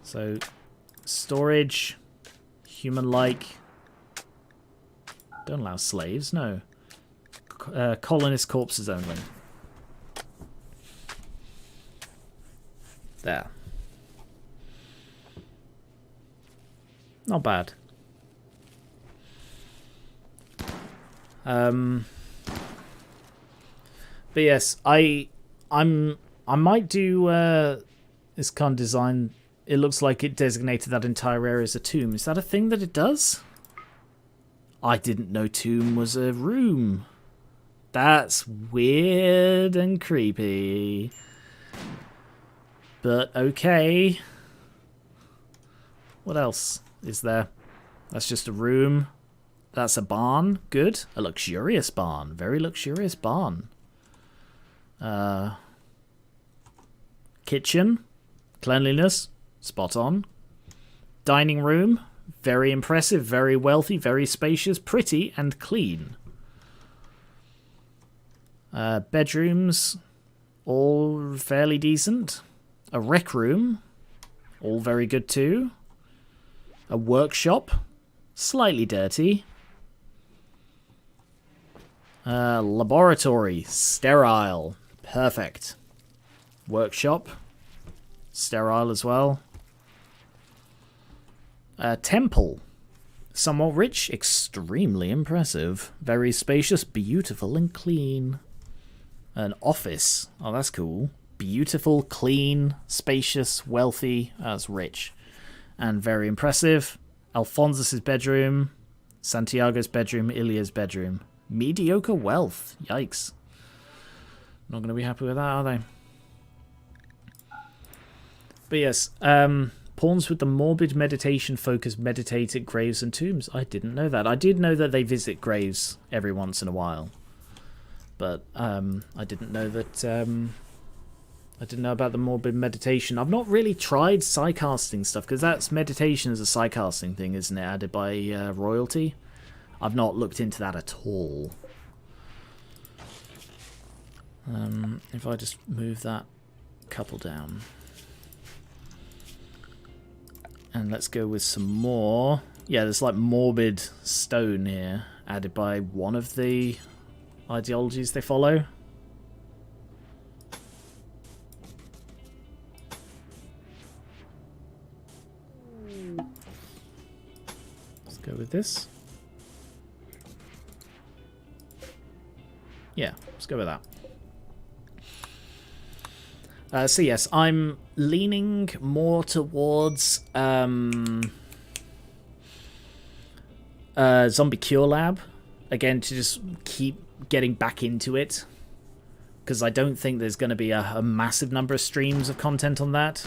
so, storage, human-like. Don't allow slaves, no. Colonist corpses only. There. Not bad. But yes, I might do this kind of design. It looks like it designated that entire area as a tomb. Is that a thing that it does? I didn't know tomb was a room. That's weird and creepy. But okay. What else is there? That's just a room. That's a barn. Good. A luxurious barn. Very luxurious barn. Kitchen. Cleanliness. Spot on. Dining room. Very impressive. Very wealthy. Very spacious. Pretty and clean. Bedrooms. All fairly decent. A rec room. All very good too. A workshop. Slightly dirty. Laboratory. Sterile. Perfect. Workshop. Sterile as well. Temple. Somewhat rich. Extremely impressive. Very spacious. Beautiful and clean. An office. Oh, that's cool. Beautiful, clean, spacious, wealthy. That's rich. And very impressive. Alphonsus' bedroom. Santiago's bedroom. Ilya's bedroom. Mediocre wealth. Yikes. Not going to be happy with that, are they? But yes, pawns with the morbid meditation focus meditate at graves and tombs. I didn't know that. I did know that they visit graves every once in a while. But I didn't know that... I didn't know about the morbid meditation. I've not really tried psycasting stuff, because that's meditation is a psycasting thing, isn't it? Added by royalty. I've not looked into that at all. If I just move that couple down. And let's go with some more. Yeah, there's like morbid stone here, added by one of the ideologies they follow. Let's go with this. Yeah, let's go with that. So yes, I'm leaning more towards Zombie Cure Lab. Again, to just keep getting back into it. Because I don't think there's going to be a massive number of streams of content on that.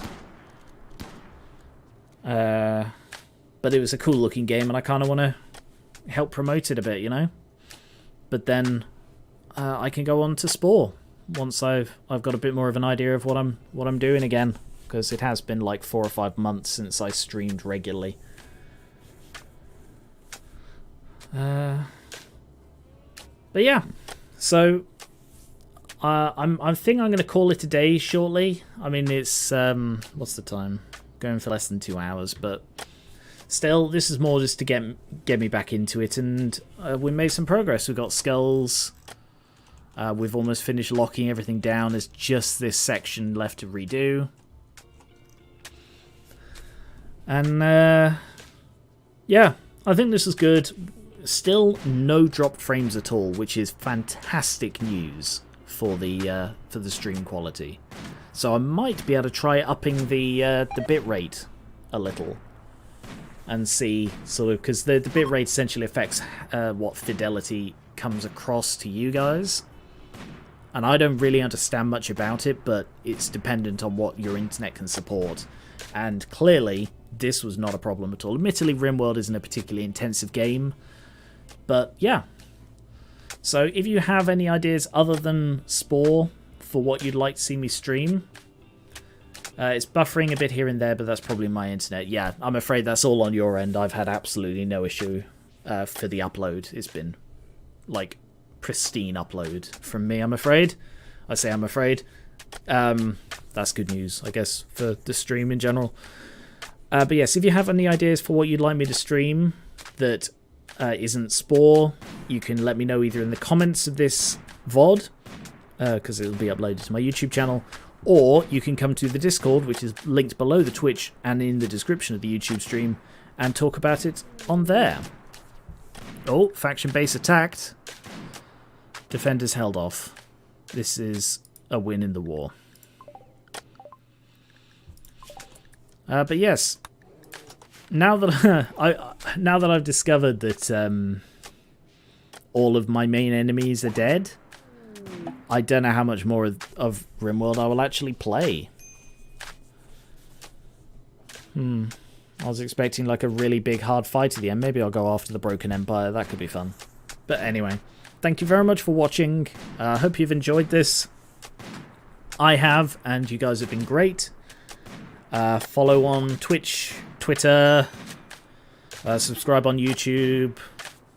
But it was a cool looking game and I kind of want to help promote it a bit, you know? But then I can go on to Spore. Once I've got a bit more of an idea of what I'm doing again, because it has been like 4 or 5 months since I streamed regularly. But yeah, so I think I'm going to call it a day shortly. I mean, it's what's the time? Going for less than 2 hours, but still, this is more just to get me back into it, and we made some progress. We got skulls. We've almost finished locking everything down. There's just this section left to redo. And, yeah, I think this is good. Still no dropped frames at all, which is fantastic news for the stream quality. So I might be able to try upping the bitrate a little. And see, sort of, because the bitrate essentially affects what fidelity comes across to you guys. And I don't really understand much about it, but it's dependent on what your internet can support. And clearly, this was not a problem at all. Admittedly, Rimworld isn't a particularly intensive game, but yeah. So if you have any ideas other than Spore for what you'd like to see me stream, it's buffering a bit here and there, but that's probably my internet. Yeah, I'm afraid that's all on your end. I've had absolutely no issue for the upload. It's been, like, pristine upload from me, I'm afraid. I say I'm afraid. That's good news, I guess, for the stream in general. But yes, if you have any ideas for what you'd like me to stream that isn't Spore, you can let me know either in the comments of this VOD because it'll be uploaded to my YouTube channel. Or you can come to the Discord, which is linked below the Twitch and in the description of the YouTube stream, and talk about it on there. Oh, faction base attacked. Defenders held off. This is a win in the war. But yes, now that I've discovered that all of my main enemies are dead, I don't know how much more of Rimworld I will actually play. I was expecting like a really big hard fight at the end. Maybe I'll go after the Broken Empire. That could be fun. But anyway, thank you very much for watching. I hope you've enjoyed this. I have, and you guys have been great. Follow on Twitch, Twitter, subscribe on YouTube,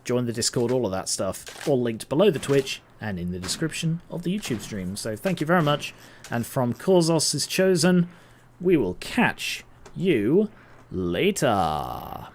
join the Discord, all of that stuff. All linked below the Twitch and in the description of the YouTube stream. So thank you very much. And from Corzos is Chosen, we will catch you later.